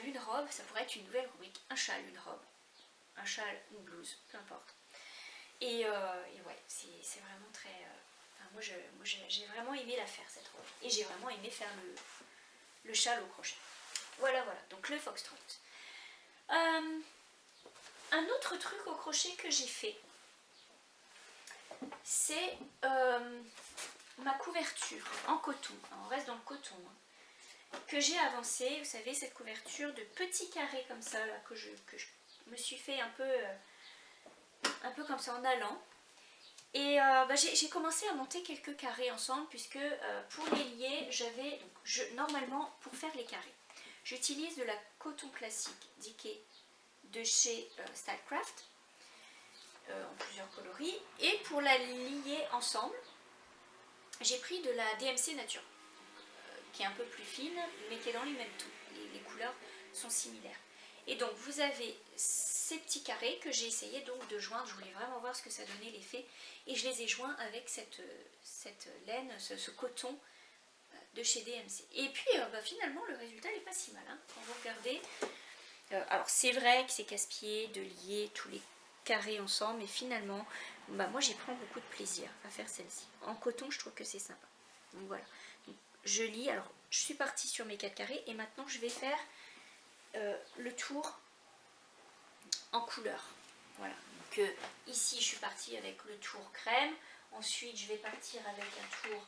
une robe. Ça pourrait être une nouvelle rubrique. Un châle, une robe. Un châle, une blouse, peu importe. Et ouais, c'est vraiment très... enfin, moi, j'ai vraiment aimé la faire, cette robe. Et j'ai vraiment aimé faire le châle au crochet. Voilà, voilà, donc le foxtrot. Un autre truc au crochet que j'ai fait, c'est ma couverture en coton. Alors, on reste dans le coton. Hein, que j'ai avancé, vous savez, cette couverture de petits carrés comme ça, là, que je me suis fait un peu comme ça en allant. Et j'ai commencé à monter quelques carrés ensemble, puisque pour les lier, j'avais, normalement, pour faire les carrés, j'utilise de la coton classique d'Ikea de chez Stylecraft, en plusieurs coloris. Et pour la lier ensemble, j'ai pris de la DMC Nature, qui est un peu plus fine, mais qui est dans les mêmes tons. Les couleurs sont similaires. Et donc vous avez ces petits carrés que j'ai essayé donc de joindre. Je voulais vraiment voir ce que ça donnait l'effet. Et je les ai joints avec cette laine, ce coton de chez DMC. Et puis finalement le résultat n'est pas si mal. Hein, quand vous regardez. Alors c'est vrai que c'est casse-pied de lier tous les carrés ensemble. Mais finalement, moi j'y prends beaucoup de plaisir à faire celle-ci. En coton je trouve que c'est sympa. Donc voilà. Donc, je lis. Alors je suis partie sur mes 4 carrés. Et maintenant je vais faire le tour en couleur. Voilà. Donc ici je suis partie avec le tour crème, ensuite je vais partir avec un tour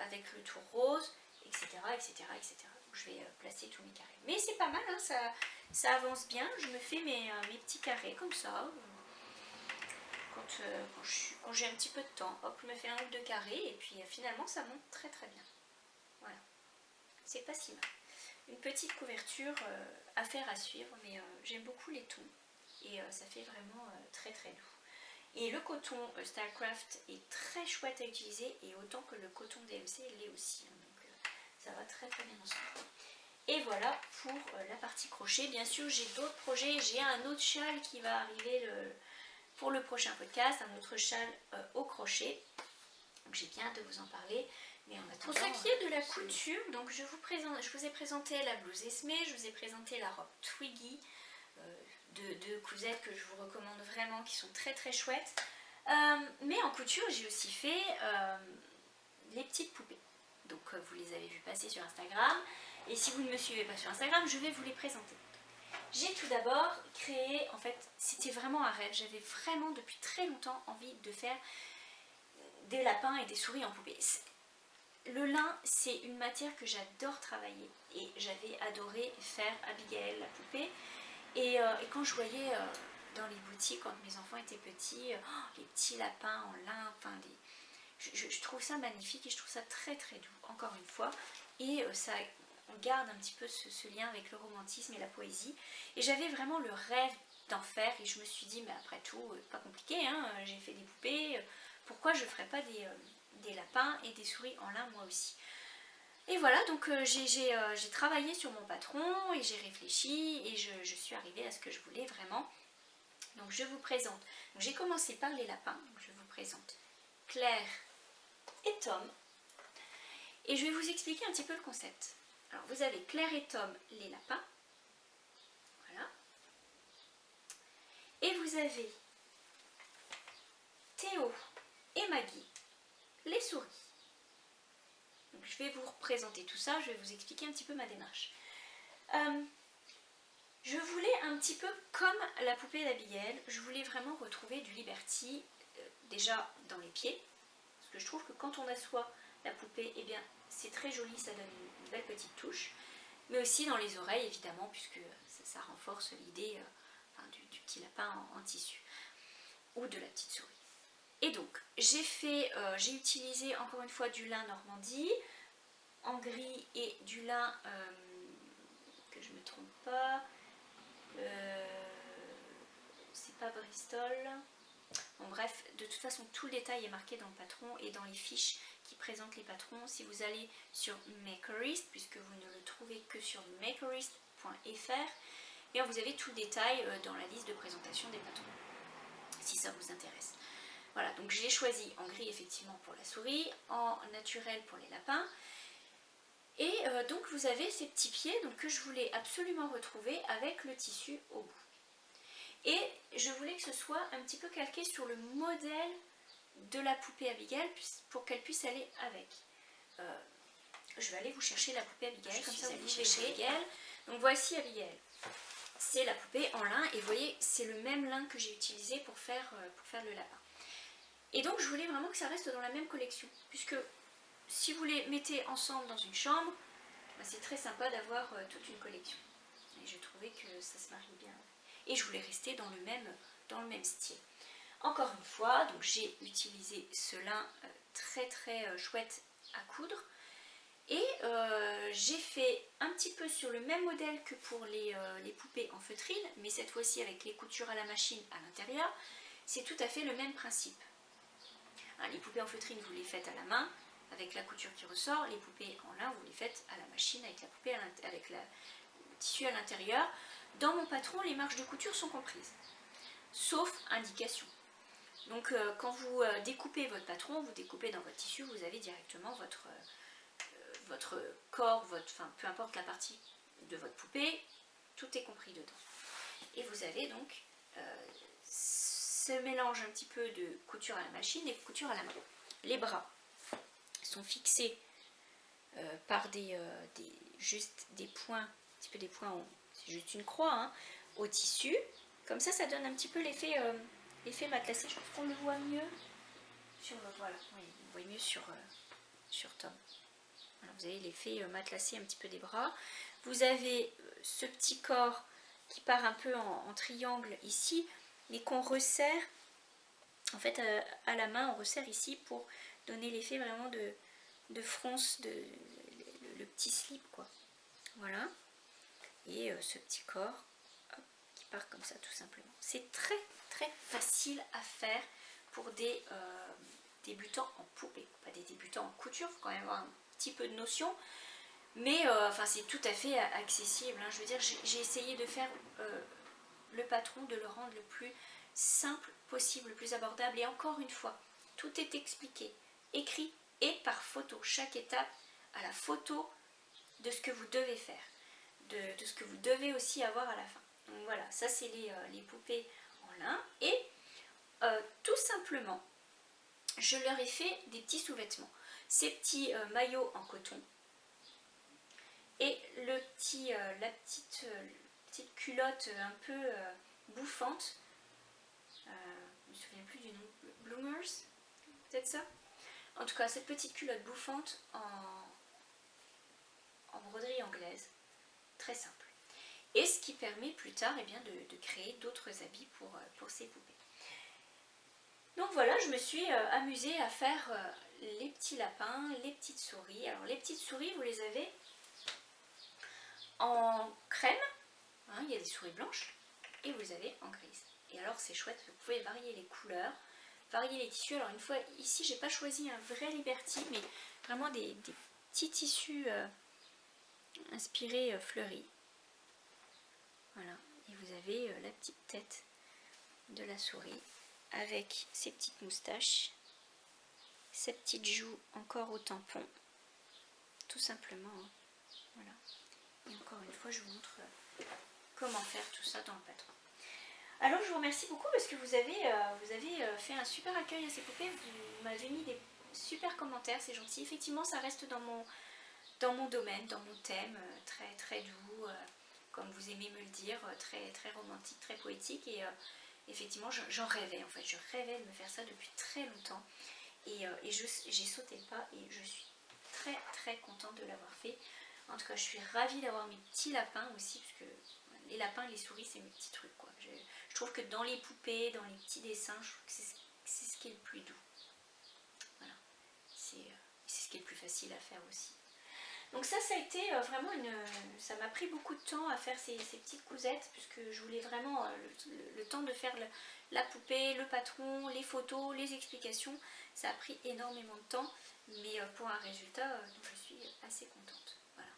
avec le tour rose, etc. etc., etc. Donc je vais placer tous mes carrés. Mais c'est pas mal, hein, ça avance bien. Je me fais mes petits carrés comme ça. Quand j'ai un petit peu de temps, hop, je me fais un ou deux carrés et puis finalement ça monte très très bien. Voilà. C'est pas si mal. Une petite couverture à faire à suivre, mais j'aime beaucoup les tons et ça fait vraiment très très doux. Et le coton Stylecraft est très chouette à utiliser, et autant que le coton DMC l'est aussi, hein, donc ça va très très bien ensemble. Et voilà pour la partie crochet. Bien sûr j'ai d'autres projets, j'ai un autre châle qui va arriver pour le prochain podcast, un autre châle au crochet, donc j'ai bien hâte de vous en parler. Mais en attendant, pour ce qui est de la couture, donc je vous ai présenté la blouse Esmé, je vous ai présenté la robe Twiggy de Cousette que je vous recommande vraiment, qui sont très très chouettes. Mais en couture, j'ai aussi fait les petites poupées. Donc vous les avez vues passer sur Instagram. Et si vous ne me suivez pas sur Instagram, je vais vous les présenter. J'ai tout d'abord créé, en fait, c'était vraiment un rêve. J'avais vraiment depuis très longtemps envie de faire des lapins et des souris en poupée. Le lin, c'est une matière que j'adore travailler et j'avais adoré faire Abigail, la poupée. Et quand je voyais dans les boutiques, quand mes enfants étaient petits, les petits lapins en lin, enfin, je trouve ça magnifique et je trouve ça très très doux, encore une fois. Et on garde un petit peu ce lien avec le romantisme et la poésie. Et j'avais vraiment le rêve d'en faire et je me suis dit, mais après tout, pas compliqué, hein, j'ai fait des poupées, pourquoi je ne ferais pas des lapins et des souris en lin moi aussi. Et voilà, donc j'ai travaillé sur mon patron et j'ai réfléchi et je suis arrivée à ce que je voulais vraiment. Donc je vous présente, j'ai commencé par les lapins, donc je vous présente Claire et Tom. Et je vais vous expliquer un petit peu le concept. Alors vous avez Claire et Tom, les lapins. Voilà. Et vous avez Théo et Maggie, les souris. Donc, je vais vous représenter tout ça, je vais vous expliquer un petit peu ma démarche. Je voulais un petit peu comme la poupée d'Abigail, je voulais vraiment retrouver du Liberty déjà dans les pieds, parce que je trouve que quand on assoit la poupée, eh bien c'est très joli, ça donne une belle petite touche, mais aussi dans les oreilles évidemment, puisque ça renforce l'idée du petit lapin en tissu, ou de la petite souris. Et donc, j'ai utilisé encore une fois du lin Normandie, en gris et du lin, que je ne me trompe pas, c'est pas Bristol, Bon, bref, de toute façon, tout le détail est marqué dans le patron et dans les fiches qui présentent les patrons. Si vous allez sur Makerist, puisque vous ne le trouvez que sur makerist.fr, bien vous avez tout le détail dans la liste de présentation des patrons, si ça vous intéresse. Voilà, donc j'ai choisi en gris effectivement pour la souris, en naturel pour les lapins. Et donc vous avez ces petits pieds donc, que je voulais absolument retrouver avec le tissu au bout. Et je voulais que ce soit un petit peu calqué sur le modèle de la poupée Abigail pour qu'elle puisse aller avec. Je vais aller vous chercher la poupée Abigail, comme ça vous allez chercher Abigail. Donc voici Abigail. C'est la poupée en lin et vous voyez c'est le même lin que j'ai utilisé pour faire le lapin. Et donc je voulais vraiment que ça reste dans la même collection, puisque si vous les mettez ensemble dans une chambre, ben c'est très sympa d'avoir toute une collection. Et j'ai trouvé que ça se marie bien. Et je voulais rester dans le même style. Encore une fois, donc j'ai utilisé ce lin très très chouette à coudre. Et j'ai fait un petit peu sur le même modèle que pour les poupées en feutrine, mais cette fois-ci avec les coutures à la machine à l'intérieur. C'est tout à fait le même principe. Hein, les poupées en feutrine, vous les faites à la main, avec la couture qui ressort. Les poupées en lin, vous les faites à la machine, avec la poupée avec le tissu à l'intérieur. Dans mon patron, les marges de couture sont comprises, sauf indication. Donc quand vous découpez votre patron, vous découpez dans votre tissu, vous avez directement votre corps, enfin peu importe la partie de votre poupée, tout est compris dedans. Et vous avez donc ce mélange un petit peu de couture à la machine et couture à la main. Les bras sont fixés par juste des points, un petit peu des points, c'est juste une croix, hein, au tissu. Comme ça donne un petit peu l'effet matelassé. Je trouve qu'on le voit mieux sur voilà, oui, on voit mieux sur Tom. Alors, vous avez l'effet matelassé un petit peu des bras. Vous avez ce petit corps qui part un peu en triangle ici, mais qu'on resserre. En fait, à la main, on resserre ici pour donner l'effet vraiment de fronce, le petit slip, quoi. Voilà. Et ce petit corps hop, qui part comme ça, tout simplement. C'est très très facile à faire pour des débutants en poupée. Pas des débutants en couture, il faut quand même avoir un petit peu de notion. Mais enfin, c'est tout à fait accessible. Hein. Je veux dire, j'ai essayé de faire le patron, de le rendre le plus simple possible, le plus abordable. Et encore une fois, tout est expliqué, écrit et par photo. Chaque étape a la photo de ce que vous devez faire, de ce que vous devez aussi avoir à la fin. Donc voilà, ça c'est les poupées en lin. Et tout simplement, je leur ai fait des petits sous-vêtements. Ces petits maillots en coton et la petite culotte un peu bouffante. Je ne me souviens plus du nom. Bloomers, peut-être ça. En tout cas, cette petite culotte bouffante en broderie anglaise. Très simple. Et ce qui permet plus tard eh bien, de créer d'autres habits pour ces poupées. Donc voilà, je me suis amusée à faire les petits lapins, les petites souris. Alors les petites souris, vous les avez en crème, hein, il y a des souris blanches, et vous les avez en grise. Et alors c'est chouette, vous pouvez varier les couleurs, varier les tissus. Alors une fois, ici j'ai pas choisi un vrai Liberty, mais vraiment des petits tissus inspirés fleuris. Voilà, et vous avez la petite tête de la souris avec ses petites moustaches, ses petites joues encore au tampon, tout simplement. Hein. Voilà. Et encore une fois, je vous montre comment faire tout ça dans le patron. Alors, je vous remercie beaucoup parce que vous avez fait un super accueil à ces poupées. Vous m'avez mis des super commentaires, c'est gentil. Effectivement, ça reste dans mon domaine, dans mon thème, très très doux, comme vous aimez me le dire, très très romantique, très poétique. Et effectivement, j'en rêvais en fait. Je rêvais de me faire ça depuis très longtemps. Et j'ai sauté le pas et je suis très très contente de l'avoir fait. En tout cas, je suis ravie d'avoir mes petits lapins aussi, parce que les lapins et les souris, c'est mes petits trucs, quoi. Je trouve que dans les poupées, dans les petits dessins, je trouve que c'est ce qui est le plus doux. Voilà. C'est ce qui est le plus facile à faire aussi. Donc ça a été vraiment ça m'a pris beaucoup de temps à faire ces petites cousettes, puisque je voulais vraiment le temps de faire la poupée, le patron, les photos, les explications. Ça a pris énormément de temps, mais pour un résultat dont je suis assez contente. Voilà.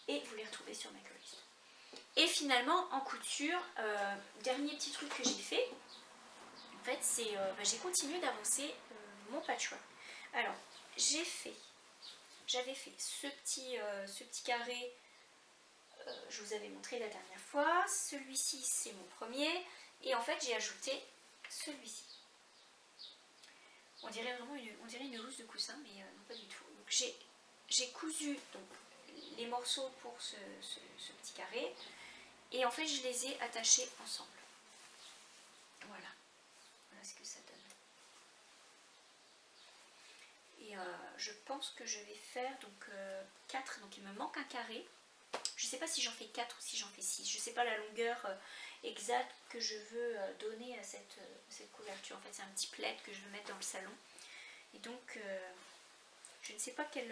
Et vous les retrouvez sur Makerlist. Et finalement, en couture, dernier petit truc que j'ai fait, en fait, c'est j'ai continué d'avancer mon patchwork. Alors, j'avais fait ce petit carré, je vous avais montré la dernière fois. Celui-ci, c'est mon premier. Et en fait, j'ai ajouté celui-ci. On dirait vraiment une housse de coussin, mais non, pas du tout. Donc, j'ai cousu donc, les morceaux pour ce petit carré. Et en fait, je les ai attachés ensemble. Voilà. Voilà ce que ça donne. Et je pense que je vais faire donc 4. Donc, il me manque un carré. Je ne sais pas si j'en fais 4 ou si j'en fais 6. Je ne sais pas la longueur exacte que je veux donner à cette couverture. En fait, c'est un petit plaid que je veux mettre dans le salon. Et donc, je ne sais pas quel...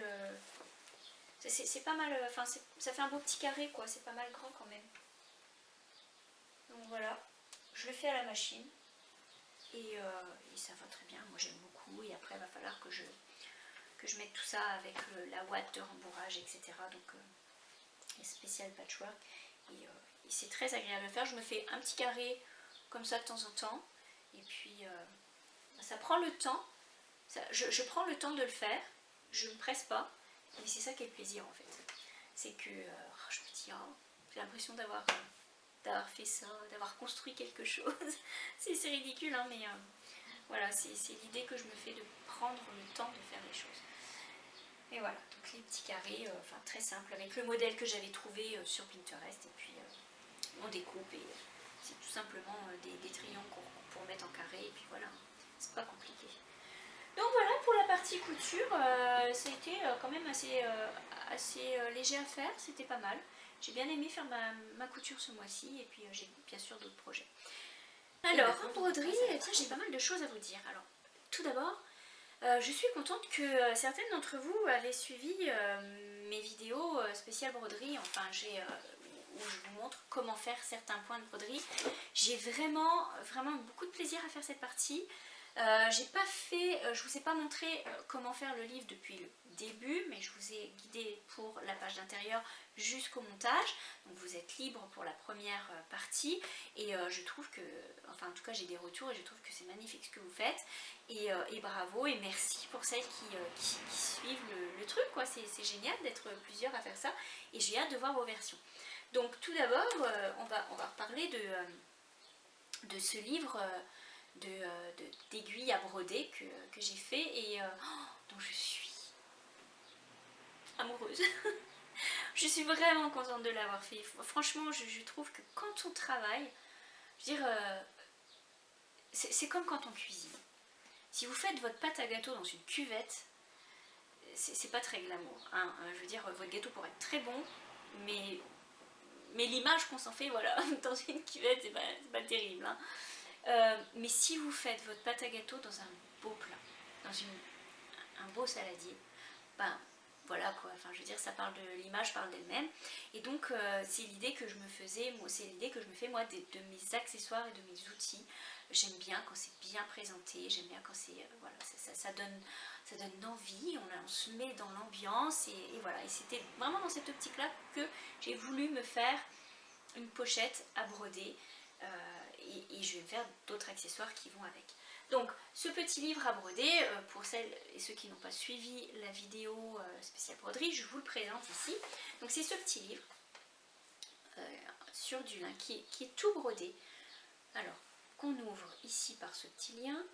c'est pas mal... Enfin, ça fait un beau petit carré, quoi. C'est pas mal grand quand même. Donc voilà. Je le fais à la machine. Et ça va très bien. Moi, j'aime beaucoup. Et après, il va falloir que je mette tout ça avec la ouate de rembourrage, etc. Donc... spécial patchwork et c'est très agréable à faire. Je me fais un petit carré comme ça de temps en temps et puis ça prend le temps, je prends le temps de le faire, je ne me presse pas et c'est ça qui est le plaisir en fait. C'est que je me dis oh, j'ai l'impression d'avoir fait ça, d'avoir construit quelque chose. c'est ridicule hein, mais voilà, c'est l'idée que je me fais de prendre le temps de faire les choses. Et voilà, donc les petits carrés, enfin très simples, avec le modèle que j'avais trouvé sur Pinterest. Et puis on découpe et c'est tout simplement des triangles pour mettre en carré. Et puis voilà, c'est pas compliqué. Donc voilà pour la partie couture, ça a été quand même assez léger à faire, c'était pas mal. J'ai bien aimé faire ma couture ce mois-ci et puis j'ai bien sûr d'autres projets. Alors en broderie, j'ai pas mal de choses à vous dire. Alors tout d'abord, je suis contente que certaines d'entre vous avaient suivi mes vidéos spéciales broderie, enfin où je vous montre comment faire certains points de broderie. J'ai vraiment beaucoup de plaisir à faire cette partie. J'ai pas fait, je vous ai pas montré comment faire le livre depuis le début, mais je vous ai guidé pour la page d'intérieur jusqu'au montage. Donc vous êtes libre pour la première partie et je trouve que, enfin en tout cas j'ai des retours et je trouve que c'est magnifique ce que vous faites et bravo et merci pour celles qui suivent le truc quoi. C'est génial d'être plusieurs à faire ça et j'ai hâte de voir vos versions. Donc tout d'abord on va reparler de ce livre d'aiguilles à broder que j'ai fait et dont je suis amoureuse. Je suis vraiment contente de l'avoir fait. Franchement, je trouve que quand on travaille, je veux dire, c'est comme quand on cuisine. Si vous faites votre pâte à gâteau dans une cuvette, c'est pas très glamour. Hein. Je veux dire, votre gâteau pourrait être très bon, mais l'image qu'on s'en fait, voilà, dans une cuvette, c'est pas terrible. Hein. Mais si vous faites votre pâte à gâteau dans un beau plat, dans un beau saladier, ben voilà quoi, enfin je veux dire ça parle de l'image, parle d'elle-même et donc c'est l'idée que je me faisais, c'est l'idée que je me fais moi de mes accessoires et de mes outils. J'aime bien quand c'est bien présenté, j'aime bien quand c'est, voilà, ça donne envie, on se met dans l'ambiance et voilà, et c'était vraiment dans cette optique là que j'ai voulu me faire une pochette à broder. Et je vais me faire d'autres accessoires qui vont avec. Donc ce petit livre à broder, pour celles et ceux qui n'ont pas suivi la vidéo spéciale broderie, je vous le présente ici. Donc c'est ce petit livre sur du lin qui est tout brodé. Alors qu'on ouvre ici par ce petit lien,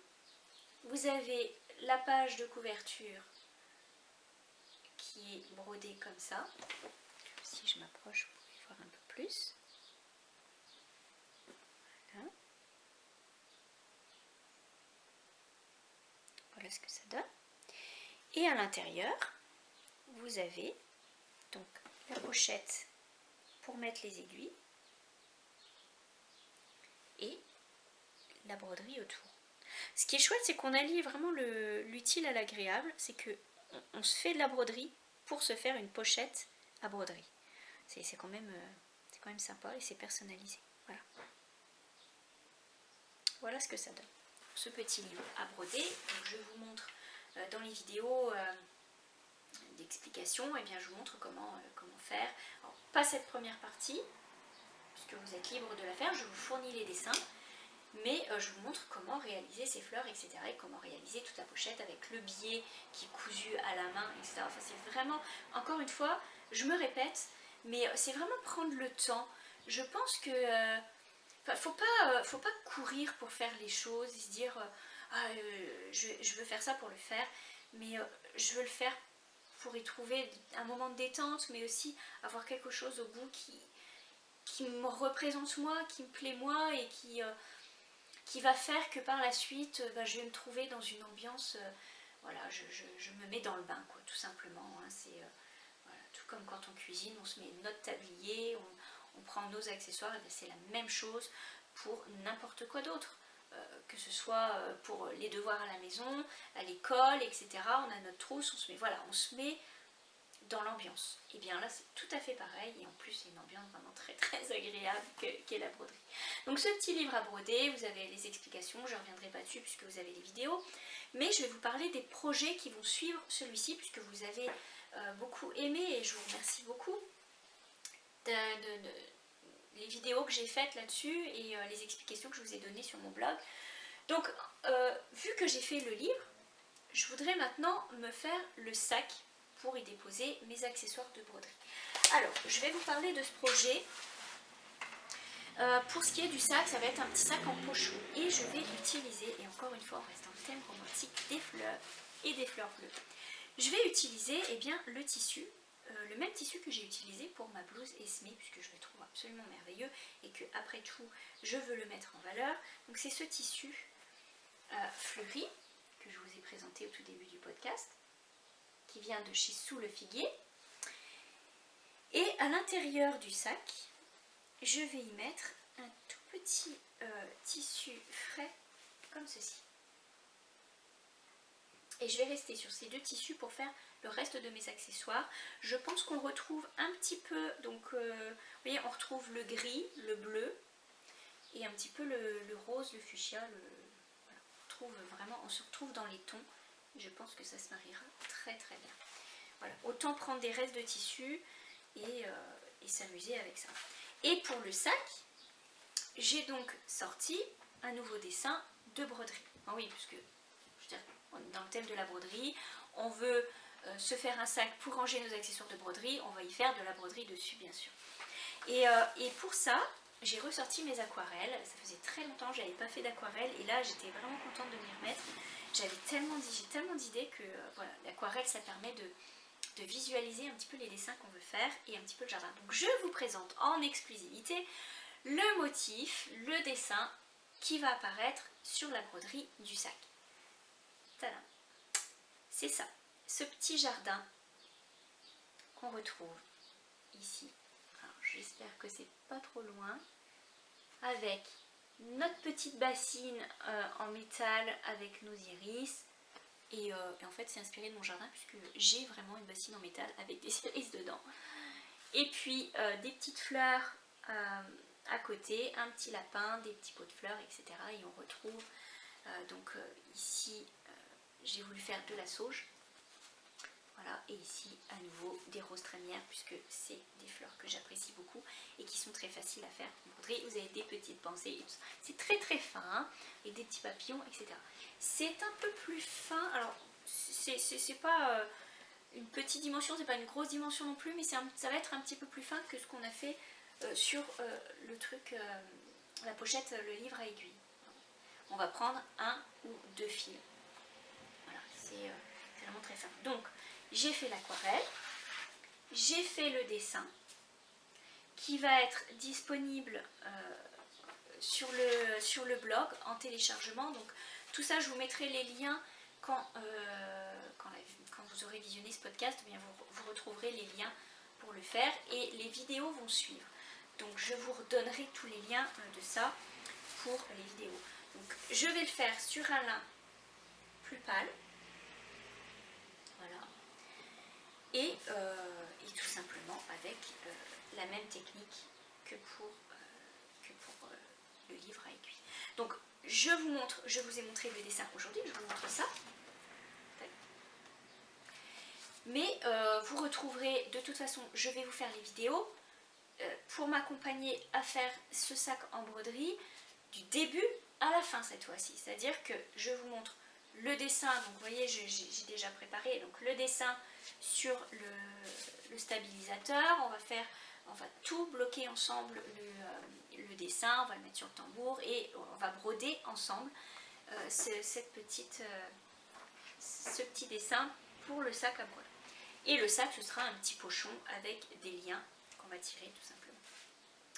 vous avez la page de couverture qui est brodée comme ça. Si je m'approche, vous pouvez voir un peu plus. Voilà ce que ça donne. Et à l'intérieur, vous avez donc la pochette pour mettre les aiguilles et la broderie autour. Ce qui est chouette, c'est qu'on allie vraiment l'utile à l'agréable. C'est que on se fait de la broderie pour se faire une pochette à broderie. C'est quand même sympa et c'est personnalisé. Voilà. Voilà ce que ça donne. Ce petit livre à broder. Donc je vous montre dans les vidéos d'explication, et bien je vous montre comment faire. Alors, pas cette première partie, puisque vous êtes libre de la faire, je vous fournis les dessins, mais je vous montre comment réaliser ces fleurs, etc. et comment réaliser toute la pochette avec le biais qui est cousu à la main, etc. Enfin, c'est vraiment, encore une fois, je me répète, mais c'est vraiment prendre le temps. Je pense que faut pas courir pour faire les choses et se dire je veux faire ça pour le faire, mais je veux le faire pour y trouver un moment de détente, mais aussi avoir quelque chose au bout qui me représente moi, qui me plaît moi et qui va faire que par la suite je vais me trouver dans une ambiance, voilà, je me mets dans le bain, quoi, tout simplement, hein. C'est voilà, tout comme quand on cuisine, on se met notre tablier, on prend nos accessoires, et c'est la même chose pour n'importe quoi d'autre. Que ce soit pour les devoirs à la maison, à l'école, etc. On a notre trousse, on se met dans l'ambiance. Et bien là c'est tout à fait pareil, et en plus c'est une ambiance vraiment très très agréable qu'est la broderie. Donc ce petit livre à broder, vous avez les explications, je ne reviendrai pas dessus puisque vous avez les vidéos, mais je vais vous parler des projets qui vont suivre celui-ci, puisque vous avez beaucoup aimé, et je vous remercie beaucoup les vidéos que j'ai faites là-dessus et les explications que je vous ai données sur mon blog. Donc vu que j'ai fait le livre, je voudrais maintenant me faire le sac pour y déposer mes accessoires de broderie. Alors je vais vous parler de ce projet. Pour ce qui est du sac, ça va être un petit sac en pochon, et je vais utiliser, et encore une fois on reste dans le thème romantique, des fleurs et des fleurs bleues. Je vais utiliser bien le tissu, le même tissu que j'ai utilisé pour ma blouse Esmé, puisque je le trouve absolument merveilleux et que après tout je veux le mettre en valeur. Donc c'est ce tissu fleuri que je vous ai présenté au tout début du podcast, qui vient de chez Sous le Figuier. Et à l'intérieur du sac, je vais y mettre un tout petit tissu frais comme ceci. Et je vais rester sur ces deux tissus pour faire le reste de mes accessoires. Je pense qu'on retrouve un petit peu, donc vous voyez, on retrouve le gris, le bleu et un petit peu le rose, le fuchsia. Voilà, on se retrouve dans les tons. Je pense que ça se mariera très très bien. Voilà, autant prendre des restes de tissu et s'amuser avec ça. Et pour le sac, j'ai donc sorti un nouveau dessin de broderie. Ah oui, puisque je veux dire, on est dans le thème de la broderie, on veut se faire un sac pour ranger nos accessoires de broderie, on va y faire de la broderie dessus bien sûr. Et pour ça, j'ai ressorti mes aquarelles. Ça faisait très longtemps que je n'avais pas fait d'aquarelle, et là j'étais vraiment contente de m'y remettre. J'ai tellement d'idées que voilà, l'aquarelle ça permet de visualiser un petit peu les dessins qu'on veut faire et un petit peu le jardin. Donc je vous présente en exclusivité le motif, le dessin qui va apparaître sur la broderie du sac. Tadam. C'est ça, ce petit jardin qu'on retrouve ici. Alors j'espère que c'est pas trop loin. Avec notre petite bassine en métal avec nos iris. Et en fait c'est inspiré de mon jardin, puisque j'ai vraiment une bassine en métal avec des iris dedans. Et puis des petites fleurs à côté, un petit lapin, des petits pots de fleurs, etc. Et on retrouve ici j'ai voulu faire de la sauge. Voilà, et ici à nouveau des roses trémières, puisque c'est des fleurs que j'apprécie beaucoup et qui sont très faciles à faire en broderie. Vous avez des petites pensées, c'est très très fin, hein, et des petits papillons, etc. C'est un peu plus fin, alors c'est pas une petite dimension, c'est pas une grosse dimension non plus, mais ça va être un petit peu plus fin que ce qu'on a fait sur le truc, la pochette, le livre à aiguille. On va prendre un ou deux fils. Voilà, c'est vraiment très simple. Donc j'ai fait l'aquarelle, j'ai fait le dessin qui va être disponible sur le blog en téléchargement. Donc tout ça, je vous mettrai les liens quand vous aurez visionné ce podcast. Eh bien, vous retrouverez les liens pour le faire et les vidéos vont suivre. Donc je vous redonnerai tous les liens de ça pour les vidéos. Donc je vais le faire sur un lin plus pâle. Voilà. et tout simplement avec la même technique que pour le livre à aiguille. Donc je vous ai montré le dessin aujourd'hui, je vous montre ça. Mais vous retrouverez, de toute façon, je vais vous faire les vidéos pour m'accompagner à faire ce sac en broderie du début à la fin cette fois-ci. C'est-à-dire que je vous montre le dessin, donc vous voyez j'ai déjà préparé donc le dessin sur le stabilisateur. On va tout bloquer ensemble le dessin, on va le mettre sur le tambour et on va broder ensemble ce petit dessin pour le sac à broder. Et le sac, ce sera un petit pochon avec des liens qu'on va tirer tout simplement.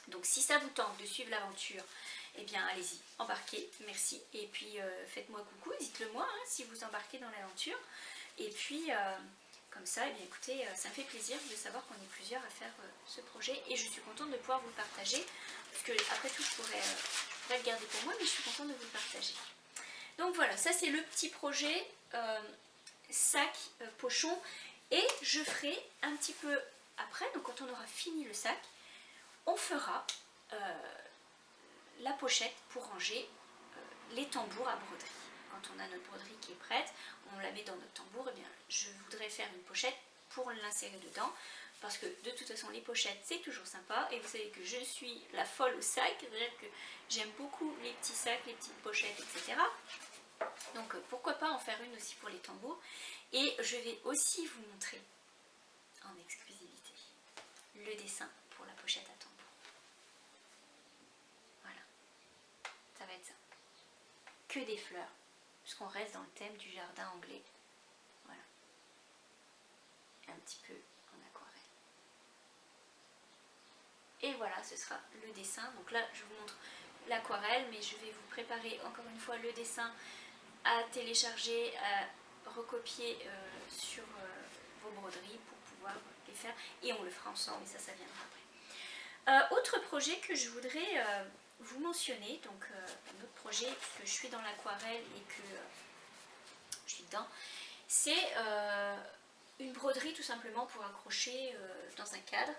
Donc si ça vous tente de suivre l'aventure, eh bien allez-y, embarquez, merci. Et puis faites-moi coucou, dites-le moi si vous embarquez dans l'aventure. Et puis comme ça, eh bien écoutez, ça me fait plaisir de savoir qu'on est plusieurs à faire ce projet. Et je suis contente de pouvoir vous le partager. Parce que après tout, je pourrais le garder pour moi, mais je suis contente de vous le partager. Donc voilà, ça c'est le petit projet sac pochon. Et je ferai un petit peu après, donc quand on aura fini le sac, on fera la pochette pour ranger les tambours à broderie. Quand on a notre broderie qui est prête, on la met dans notre tambour. Et bien, je voudrais faire une pochette pour l'insérer dedans. Parce que de toute façon, les pochettes, c'est toujours sympa. Et vous savez que je suis la folle au sac. C'est-à-dire que j'aime beaucoup les petits sacs, les petites pochettes, etc. Donc pourquoi pas en faire une aussi pour les tambours. Et je vais aussi vous montrer en exclusivité le dessin pour la pochette à tambour. Voilà, ça va être ça. Que des fleurs, puisqu'on reste dans le thème du jardin anglais. Voilà. Un petit peu en aquarelle. Et voilà, ce sera le dessin. Donc là, je vous montre l'aquarelle, mais je vais vous préparer encore une fois le dessin à télécharger, à recopier sur vos broderies pour pouvoir les faire. Et on le fera ensemble, et ça viendra après. Autre projet que je voudrais vous mentionner, donc un autre projet, puisque je suis dans l'aquarelle et que je suis dedans, c'est une broderie tout simplement pour accrocher dans un cadre.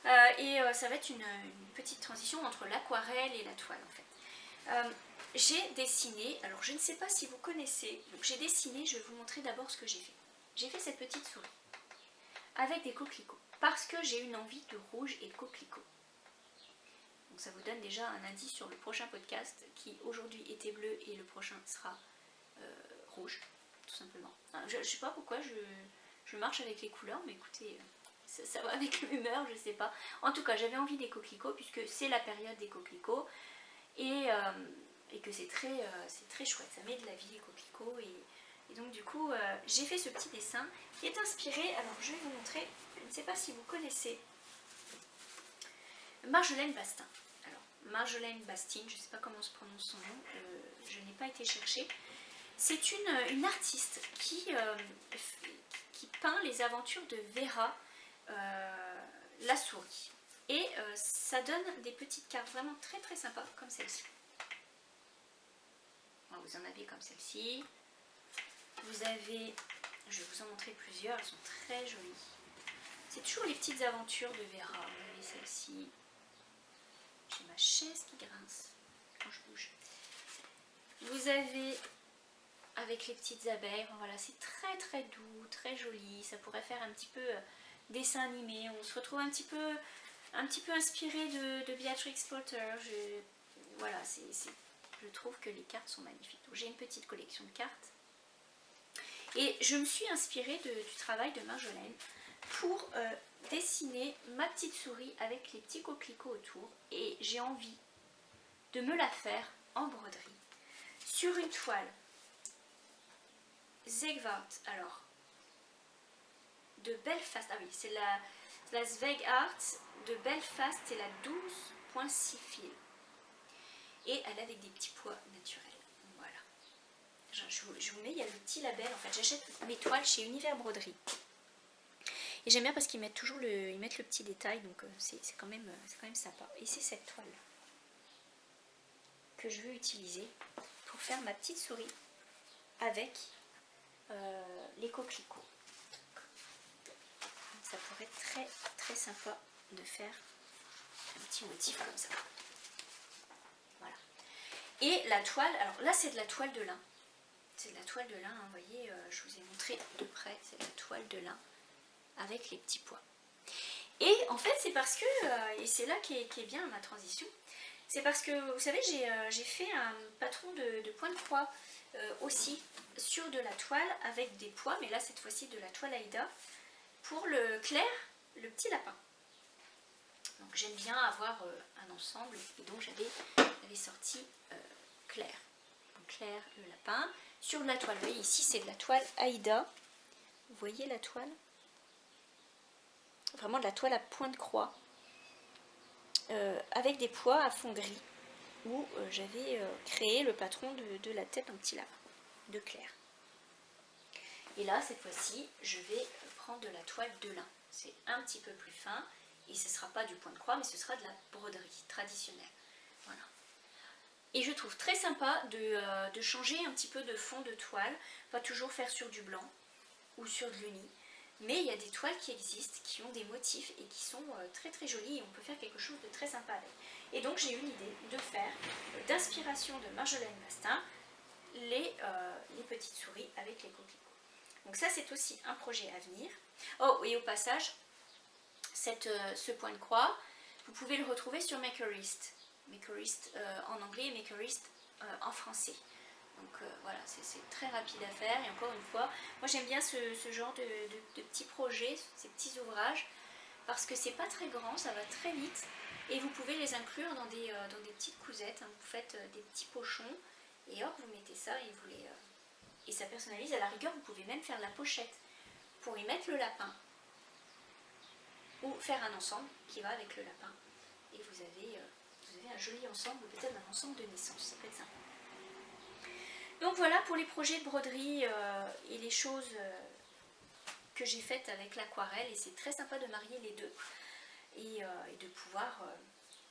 Ça va être une petite transition entre l'aquarelle et la toile en fait. J'ai dessiné, alors je ne sais pas si vous connaissez, donc j'ai dessiné, je vais vous montrer d'abord ce que j'ai fait. J'ai fait cette petite souris avec des coquelicots parce que j'ai une envie de rouge et de coquelicot. Donc ça vous donne déjà un indice sur le prochain podcast qui aujourd'hui était bleu et le prochain sera rouge, tout simplement. Je ne sais pas pourquoi je marche avec les couleurs, mais écoutez, ça va avec l'humeur, je ne sais pas. En tout cas, j'avais envie des coquelicots puisque c'est la période des coquelicots et que c'est très chouette, ça met de la vie les coquelicots et donc du coup j'ai fait ce petit dessin qui est inspiré, alors je vais vous montrer, je ne sais pas si vous connaissez Marjolaine Bastin. Alors Marjolaine Bastine, je ne sais pas comment se prononce son nom, je n'ai pas été chercher. C'est une artiste qui peint les aventures de Vera, la souris. Et ça donne des petites cartes vraiment très très sympas comme celle-ci. Vous en avez comme celle-ci. Vous avez, je vais vous en montrer plusieurs, elles sont très jolies. C'est toujours les petites aventures de Vera. Vous avez celle-ci. J'ai ma chaise qui grince quand je bouge. Vous avez avec les petites abeilles, voilà, c'est très très doux, très joli. Ça pourrait faire un petit peu dessin animé. On se retrouve un petit peu inspiré de Beatrix Potter. Voilà, je trouve que les cartes sont magnifiques. J'ai une petite collection de cartes. Et je me suis inspirée du travail de Marjolaine pour dessiner ma petite souris avec les petits coquelicots autour. Et j'ai envie de me la faire en broderie sur une toile Zegvart, alors de Belfast. Ah oui, c'est la Zweig Art de Belfast, c'est la 12.6 fil. Et elle a avec des petits pois naturels. Voilà. Je vous mets, il y a le petit label. En fait, j'achète mes toiles chez Univers Broderie. Et j'aime bien parce qu'ils mettent toujours le petit détail, donc c'est quand même sympa. Et c'est cette toile que je veux utiliser pour faire ma petite souris avec les coquelicots. ça pourrait être très très sympa de faire un petit motif comme ça. Voilà. Et la toile, alors là c'est de la toile de lin. C'est de la toile de lin, hein, vous voyez, je vous ai montré de près, c'est de la toile de lin avec les petits pois. Et en fait c'est parce que, et c'est là qu'est bien ma transition, c'est parce que vous savez j'ai fait un patron de point de croix aussi sur de la toile avec des pois, mais là cette fois-ci de la toile Aïda, pour le Claire, le petit lapin. Donc j'aime bien avoir un ensemble, et donc j'avais sorti Claire. Donc Claire le lapin, sur de la toile. Vous voyez ici c'est de la toile Aïda. Vous voyez la toile? Vraiment de la toile à point de croix. Avec des pois à fond gris. Où j'avais créé le patron de la tête d'un petit lapin, de Claire. Et là, cette fois-ci, je vais prendre de la toile de lin. C'est un petit peu plus fin, et ce ne sera pas du point de croix, mais ce sera de la broderie traditionnelle. Voilà. Et je trouve très sympa de changer un petit peu de fond de toile, pas toujours faire sur du blanc ou sur de l'uni. Mais il y a des toiles qui existent, qui ont des motifs et qui sont très très jolies, et on peut faire quelque chose de très sympa avec. Et donc j'ai eu l'idée de faire, d'inspiration de Marjolaine Mastin, les petites souris avec les coquelicots. Donc ça c'est aussi un projet à venir. Oh, et au passage, ce point de croix, vous pouvez le retrouver sur Makerist. Makerist en anglais et Makerist en français. Donc voilà, c'est très rapide à faire, et encore une fois, moi j'aime bien ce genre de petits projets, ces petits ouvrages, parce que c'est pas très grand, ça va très vite, et vous pouvez les inclure dans des petites cousettes, hein. Vous faites des petits pochons, et hop, vous mettez ça, et et ça personnalise. À la rigueur, vous pouvez même faire la pochette pour y mettre le lapin, ou faire un ensemble qui va avec le lapin, et vous avez un joli ensemble, peut-être un ensemble de naissance, ça peut être sympa. Donc voilà pour les projets de broderie et les choses que j'ai faites avec l'aquarelle, et c'est très sympa de marier les deux et de pouvoir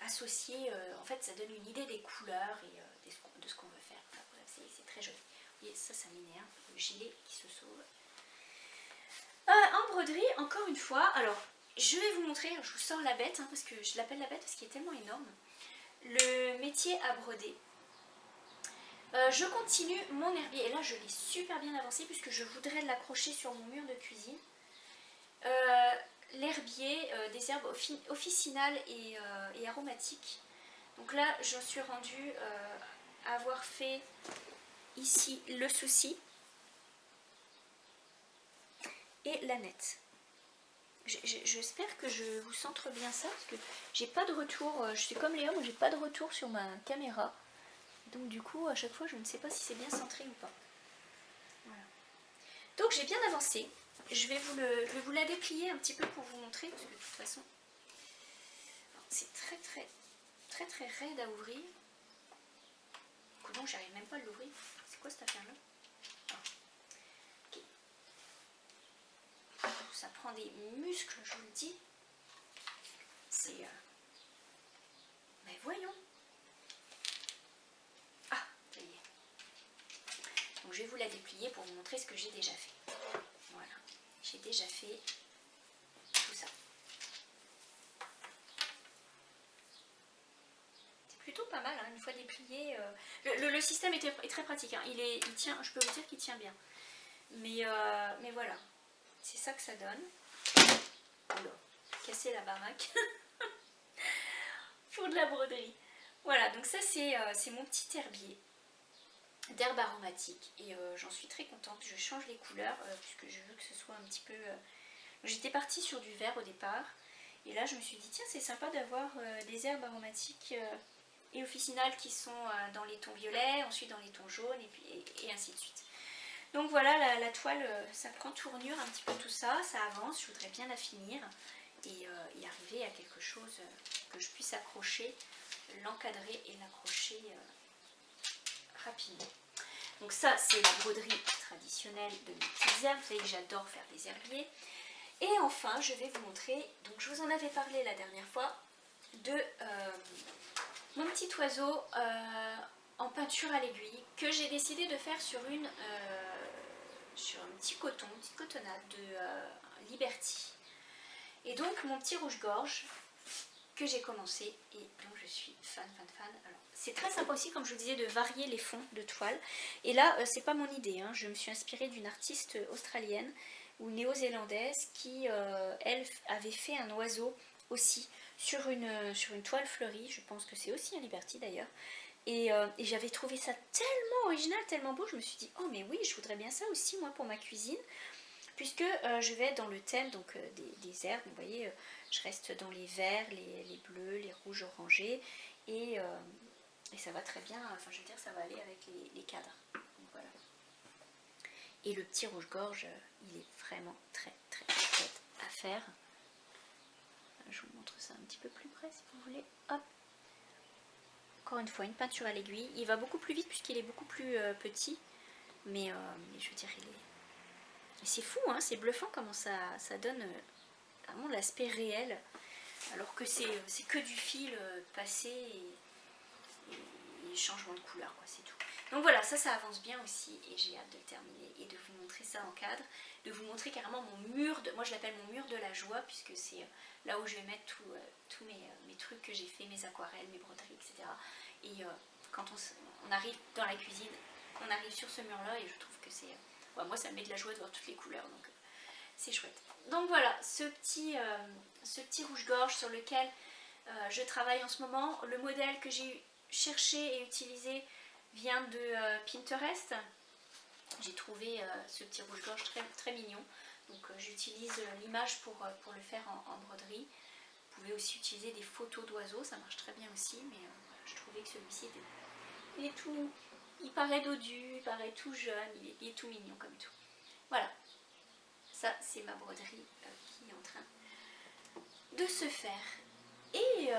associer, en fait ça donne une idée des couleurs et de ce qu'on veut faire. Enfin, voilà, c'est très joli. Vous voyez, ça m'énerve, le gilet qui se sauve. En broderie, encore une fois, alors je vais vous montrer, je vous sors la bête, hein, parce que je l'appelle la bête parce qu'il est tellement énorme, le métier à broder. Je continue mon herbier, et là je l'ai super bien avancé puisque je voudrais l'accrocher sur mon mur de cuisine. L'herbier des herbes officinales et aromatiques. Donc là j'en suis rendue à avoir fait ici le souci et l'ânette. J'espère que je vous centre bien ça, parce que j'ai pas de retour, je suis comme Léon, j'ai pas de retour sur ma caméra. Donc du coup, à chaque fois, je ne sais pas si c'est bien centré ou pas. Voilà. Donc j'ai bien avancé. Je vais vous la déplier un petit peu pour vous montrer, parce que de toute façon, c'est très raide à ouvrir. Donc j'arrive même pas à l'ouvrir. C'est quoi cette affaire-là? Okay. Ça prend des muscles, je vous le dis. C'est... Mais voyons. Donc je vais vous la déplier pour vous montrer ce que j'ai déjà fait. Voilà, j'ai déjà fait tout ça. C'est plutôt pas mal, hein, une fois déplié. Le système est très pratique, hein. Il tient, je peux vous dire qu'il tient bien. Mais voilà, c'est ça que ça donne. Oula, casser la baraque pour de la broderie. Voilà, donc ça c'est mon petit herbier d'herbes aromatiques, et j'en suis très contente. Je change les couleurs puisque je veux que ce soit un petit peu... J'étais partie sur du vert au départ, et là je me suis dit tiens, c'est sympa d'avoir des herbes aromatiques et officinales qui sont dans les tons violets, ensuite dans les tons jaunes, et ainsi de suite. Donc voilà, la toile, ça prend tournure un petit peu tout ça, ça avance. Je voudrais bien la finir et y arriver à quelque chose que je puisse accrocher, l'encadrer et l'accrocher rapidement. Donc ça c'est la broderie traditionnelle de mes petites herbes. Vous savez que j'adore faire des herbiers. Et enfin je vais vous montrer, donc je vous en avais parlé la dernière fois, de mon petit oiseau en peinture à l'aiguille que j'ai décidé de faire sur un petit coton, une petite cotonnade de Liberty. Et donc mon petit rouge-gorge que j'ai commencé et dont je suis fan. Alors c'est très sympa aussi, comme je vous disais, de varier les fonds de toile. Et là, c'est pas mon idée, hein. Je me suis inspirée d'une artiste australienne ou néo-zélandaise qui, elle, avait fait un oiseau aussi sur une toile fleurie. Je pense que c'est aussi un Liberty d'ailleurs. Et j'avais trouvé ça tellement original, tellement beau, je me suis dit, oh mais oui, je voudrais bien ça aussi moi pour ma cuisine. Puisque je vais être dans le thème donc, des herbes, vous voyez, je reste dans les verts, les bleus, les rouges orangés, et ça va très bien, enfin je veux dire, ça va aller avec les cadres. Donc, voilà. Et le petit rouge-gorge, il est vraiment très chouette à faire. Je vous montre ça un petit peu plus près si vous voulez. Hop. Encore une fois, une peinture à l'aiguille. Il va beaucoup plus vite puisqu'il est beaucoup plus petit, mais je veux dire, il est... C'est fou, hein, c'est bluffant comment ça donne vraiment l'aspect réel, alors que c'est que du fil passé et changement de couleur, quoi, c'est tout. Donc voilà, ça avance bien aussi et j'ai hâte de le terminer et de vous montrer ça en cadre, de vous montrer carrément mon mur, moi je l'appelle mon mur de la joie, puisque c'est là où je vais mettre tous mes trucs que j'ai fait, mes aquarelles, mes broderies, etc. Et quand on arrive dans la cuisine, on arrive sur ce mur-là et je trouve que c'est... moi ça me met de la joie de voir toutes les couleurs, donc c'est chouette. Donc voilà, ce petit rouge-gorge sur lequel je travaille en ce moment. Le modèle que j'ai cherché et utilisé vient de Pinterest. J'ai trouvé ce petit rouge-gorge très mignon. Donc j'utilise l'image pour le faire en broderie. Vous pouvez aussi utiliser des photos d'oiseaux, ça marche très bien aussi, mais voilà, je trouvais que celui-ci il est tout... Il paraît dodu, il paraît tout jeune, il est tout mignon comme tout. Voilà, ça c'est ma broderie qui est en train de se faire. Et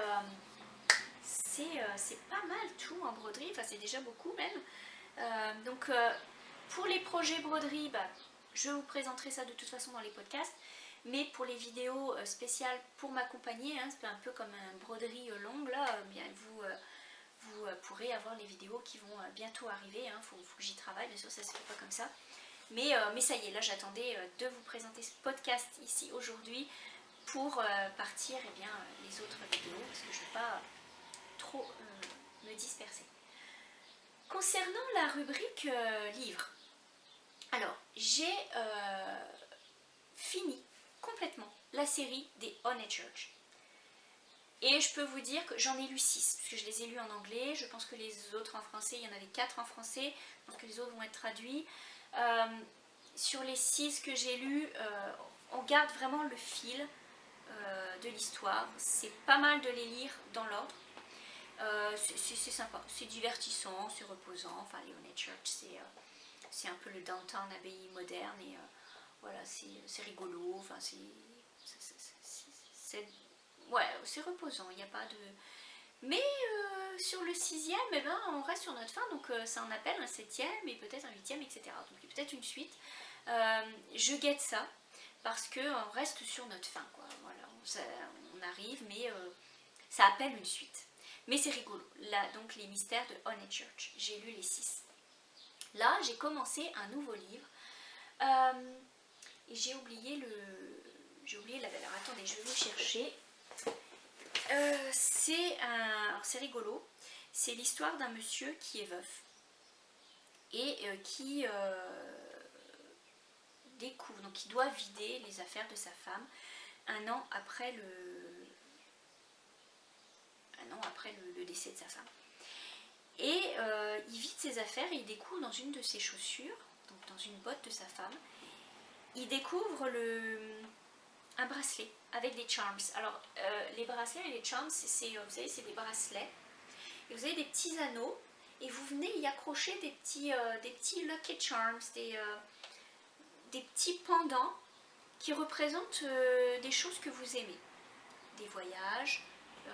c'est pas mal tout en broderie, enfin c'est déjà beaucoup même. Donc pour les projets broderie, je vous présenterai ça de toute façon dans les podcasts. Mais pour les vidéos spéciales pour m'accompagner, hein, c'est un peu comme une broderie longue là, bien vous pourrez avoir les vidéos qui vont bientôt arriver, hein. Faut que j'y travaille, bien sûr ça se fait pas comme ça. Mais ça y est, là j'attendais de vous présenter ce podcast ici aujourd'hui pour partir les autres vidéos, parce que je ne veux pas trop me disperser. Concernant la rubrique livres, alors j'ai fini complètement la série des Honeychurch. Et je peux vous dire que j'en ai lu 6, parce que je les ai lus en anglais. Je pense que les autres en français, il y en avait 4 en français. Je pense que les autres vont être traduits. Sur les 6 que j'ai lus, on garde vraiment le fil de l'histoire. C'est pas mal de les lire dans l'ordre. C'est sympa, c'est divertissant, c'est reposant. Enfin, les Honeychurch, c'est un peu le Downton Abbey moderne. Et voilà, c'est rigolo. Enfin, c'est reposant, il n'y a pas de... Mais sur le 6e, on reste sur notre fin, donc ça en appelle un 7e et peut-être un 8e, etc. Donc il y a peut-être une suite. Je guette ça, parce qu'on reste sur notre fin, quoi. Voilà, on arrive, mais ça appelle une suite. Mais c'est rigolo. Là, donc les mystères de Honeychurch, j'ai lu les 6. Là, j'ai commencé un nouveau livre, et j'ai oublié le label. Alors attendez, je vais vous chercher. C'est rigolo, c'est l'histoire d'un monsieur qui est veuf et qui découvre, donc il doit vider les affaires de sa femme un an après le décès de sa femme. Et il vide ses affaires et il découvre dans une de ses chaussures, donc dans une botte de sa femme, il découvre un bracelet avec des charms. Alors les bracelets et les charms, vous savez, c'est des bracelets et vous avez des petits anneaux et vous venez y accrocher des petits lucky charms, des petits pendants qui représentent des choses que vous aimez, des voyages.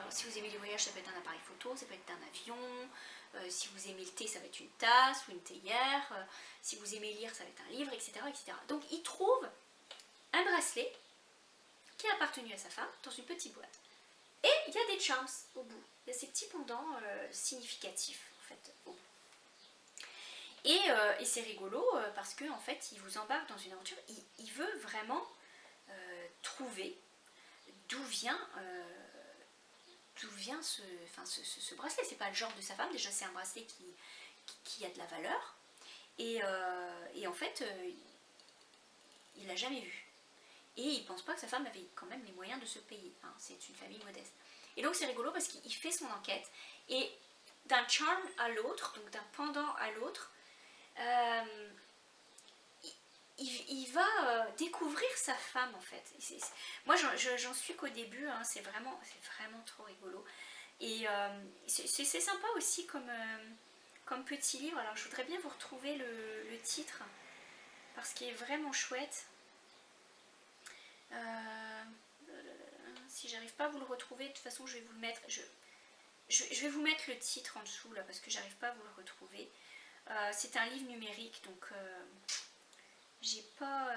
Si vous aimez les voyages, ça peut être un appareil photo, ça peut être un avion. Si vous aimez le thé, ça va être une tasse ou une théière. Si vous aimez lire, ça va être un livre, etc., etc. Donc il trouve un bracelet qui a appartenu à sa femme dans une petite boîte. Et il y a des charms au bout. Il y a ces petits pendants significatifs en fait au bout. Et c'est rigolo parce que en fait il vous embarque dans une aventure. Il veut vraiment trouver d'où vient ce bracelet. C'est pas le genre de sa femme, déjà c'est un bracelet qui a de la valeur. Et en fait, il l'a jamais vu. Et il pense pas que sa femme avait quand même les moyens de se payer. Hein, c'est une famille modeste. Et donc c'est rigolo parce qu'il fait son enquête. Et d'un charm à l'autre, donc d'un pendant à l'autre, il va découvrir sa femme en fait. Moi j'en suis qu'au début, hein, c'est vraiment trop rigolo. Et c'est sympa aussi comme petit livre. Alors je voudrais bien vous retrouver le titre parce qu'il est vraiment chouette. Si j'arrive pas à vous le retrouver, de toute façon je vais vous le mettre. Je vais vous mettre le titre en dessous là parce que j'arrive pas à vous le retrouver. C'est un livre numérique donc j'ai pas.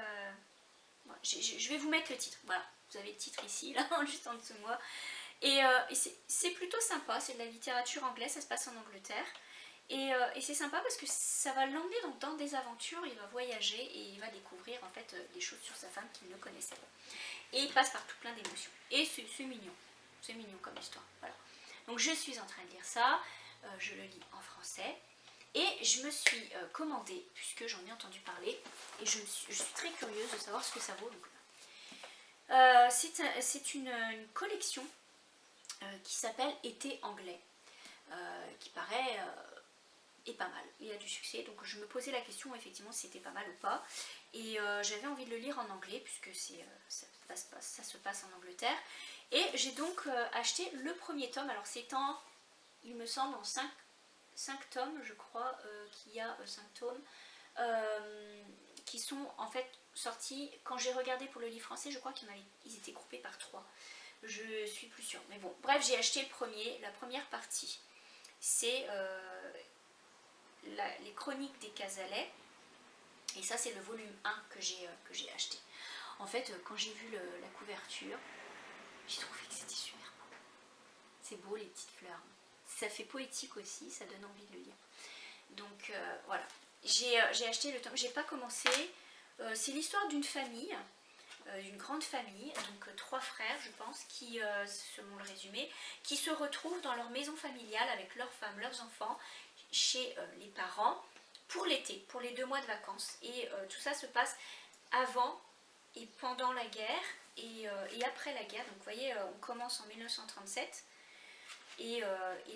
Je vais vous mettre le titre. Voilà, vous avez le titre ici, là, juste en dessous de moi. Et c'est plutôt sympa, c'est de la littérature anglaise, ça se passe en Angleterre. Et c'est sympa parce que ça va l'emmener dans des aventures, il va voyager et il va découvrir en fait des choses sur sa femme qu'il ne connaissait pas. Et il passe par tout plein d'émotions. Et c'est mignon comme histoire. Voilà. Donc je suis en train de lire ça, je le lis en français. Et je me suis commandé, puisque j'en ai entendu parler, et je suis très curieuse de savoir ce que ça vaut. C'est une collection qui s'appelle Été anglais, qui paraît est pas mal. Il y a du succès, donc je me posais la question effectivement si c'était pas mal ou pas. Et j'avais envie de le lire en anglais, puisque ça se passe en Angleterre. Et j'ai donc acheté le premier tome. Alors c'est il me semble, en 5 tomes, je crois qu'il y a 5 tomes qui sont en fait sortis. Quand j'ai regardé pour le livre français, je crois qu'ils étaient groupés par 3. Je suis plus sûre. Mais bon, bref, j'ai acheté le premier, la première partie. C'est les chroniques des Casalets. Et ça, c'est le volume 1 que j'ai acheté. En fait, quand j'ai vu la couverture, j'ai trouvé que c'était super beau. C'est beau, les petites fleurs. Ça fait poétique aussi, ça donne envie de le lire. Donc voilà, j'ai acheté le tome, j'ai pas commencé. C'est l'histoire d'une famille, d'une grande famille, donc 3 frères je pense, qui, selon le résumé, qui se retrouvent dans leur maison familiale avec leurs femmes, leurs enfants, chez les parents, pour l'été, pour les 2 mois de vacances. Et tout ça se passe avant et pendant la guerre et après la guerre. Donc vous voyez, on commence en 1937. Et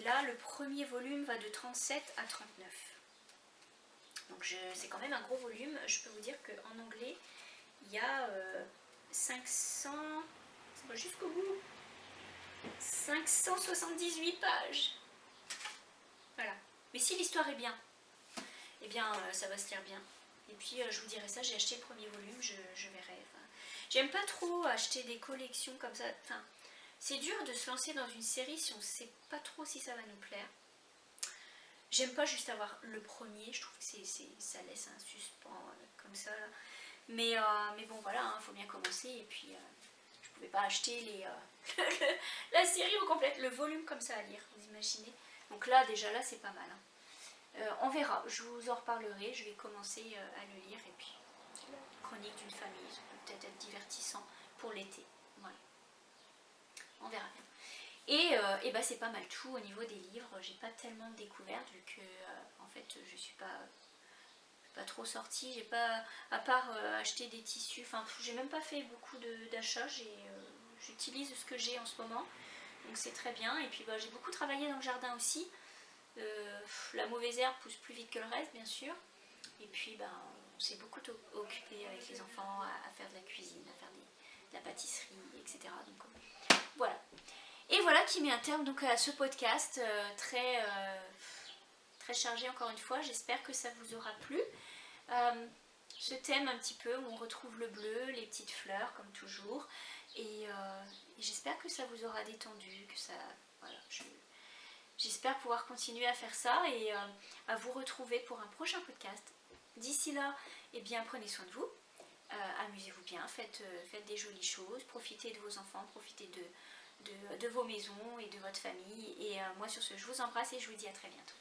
là, le premier volume va de 37 à 39. Donc c'est quand même un gros volume. Je peux vous dire qu'en anglais, il y a 500... Ça va jusqu'au bout. 578 pages. Voilà. Mais si l'histoire est bien, eh bien ça va se lire bien. Et puis je vous dirai ça, j'ai acheté le premier volume, je verrai. Enfin, j'aime pas trop acheter des collections comme ça. Enfin, c'est dur de se lancer dans une série si on ne sait pas trop si ça va nous plaire. J'aime pas juste avoir le premier, je trouve que ça laisse un suspens comme ça. Là. Mais bon voilà, il faut bien commencer. Et puis je pouvais pas acheter la série au complète, le volume comme ça à lire, vous imaginez. Donc là, déjà là, c'est pas mal. Hein. On verra, je vous en reparlerai, je vais commencer à le lire. Et puis, la chronique d'une famille, ça peut peut-être être divertissant pour l'été. Voilà. On verra bien. Et bah c'est pas mal tout au niveau des livres. J'ai pas tellement de découvertes vu que en fait je suis pas trop sortie. J'ai pas, à part acheter des tissus, enfin j'ai même pas fait beaucoup d'achats. J'utilise ce que j'ai en ce moment, donc c'est très bien. Et puis bah, j'ai beaucoup travaillé dans le jardin aussi. La mauvaise herbe pousse plus vite que le reste bien sûr. Et puis bah, on s'est beaucoup occupé avec les enfants à faire de la cuisine, à faire de la pâtisserie, etc. Donc voilà. Et voilà qui met un terme donc à ce podcast très chargé encore une fois. J'espère que ça vous aura plu. Ce thème un petit peu où on retrouve le bleu, les petites fleurs comme toujours. Et j'espère que ça vous aura détendu, que ça, voilà, j'espère pouvoir continuer à faire ça et à vous retrouver pour un prochain podcast. D'ici là, eh bien prenez soin de vous, amusez-vous bien, faites des jolies choses, profitez de vos enfants, profitez de vos maisons et de votre famille. Et moi sur ce, je vous embrasse et je vous dis à très bientôt.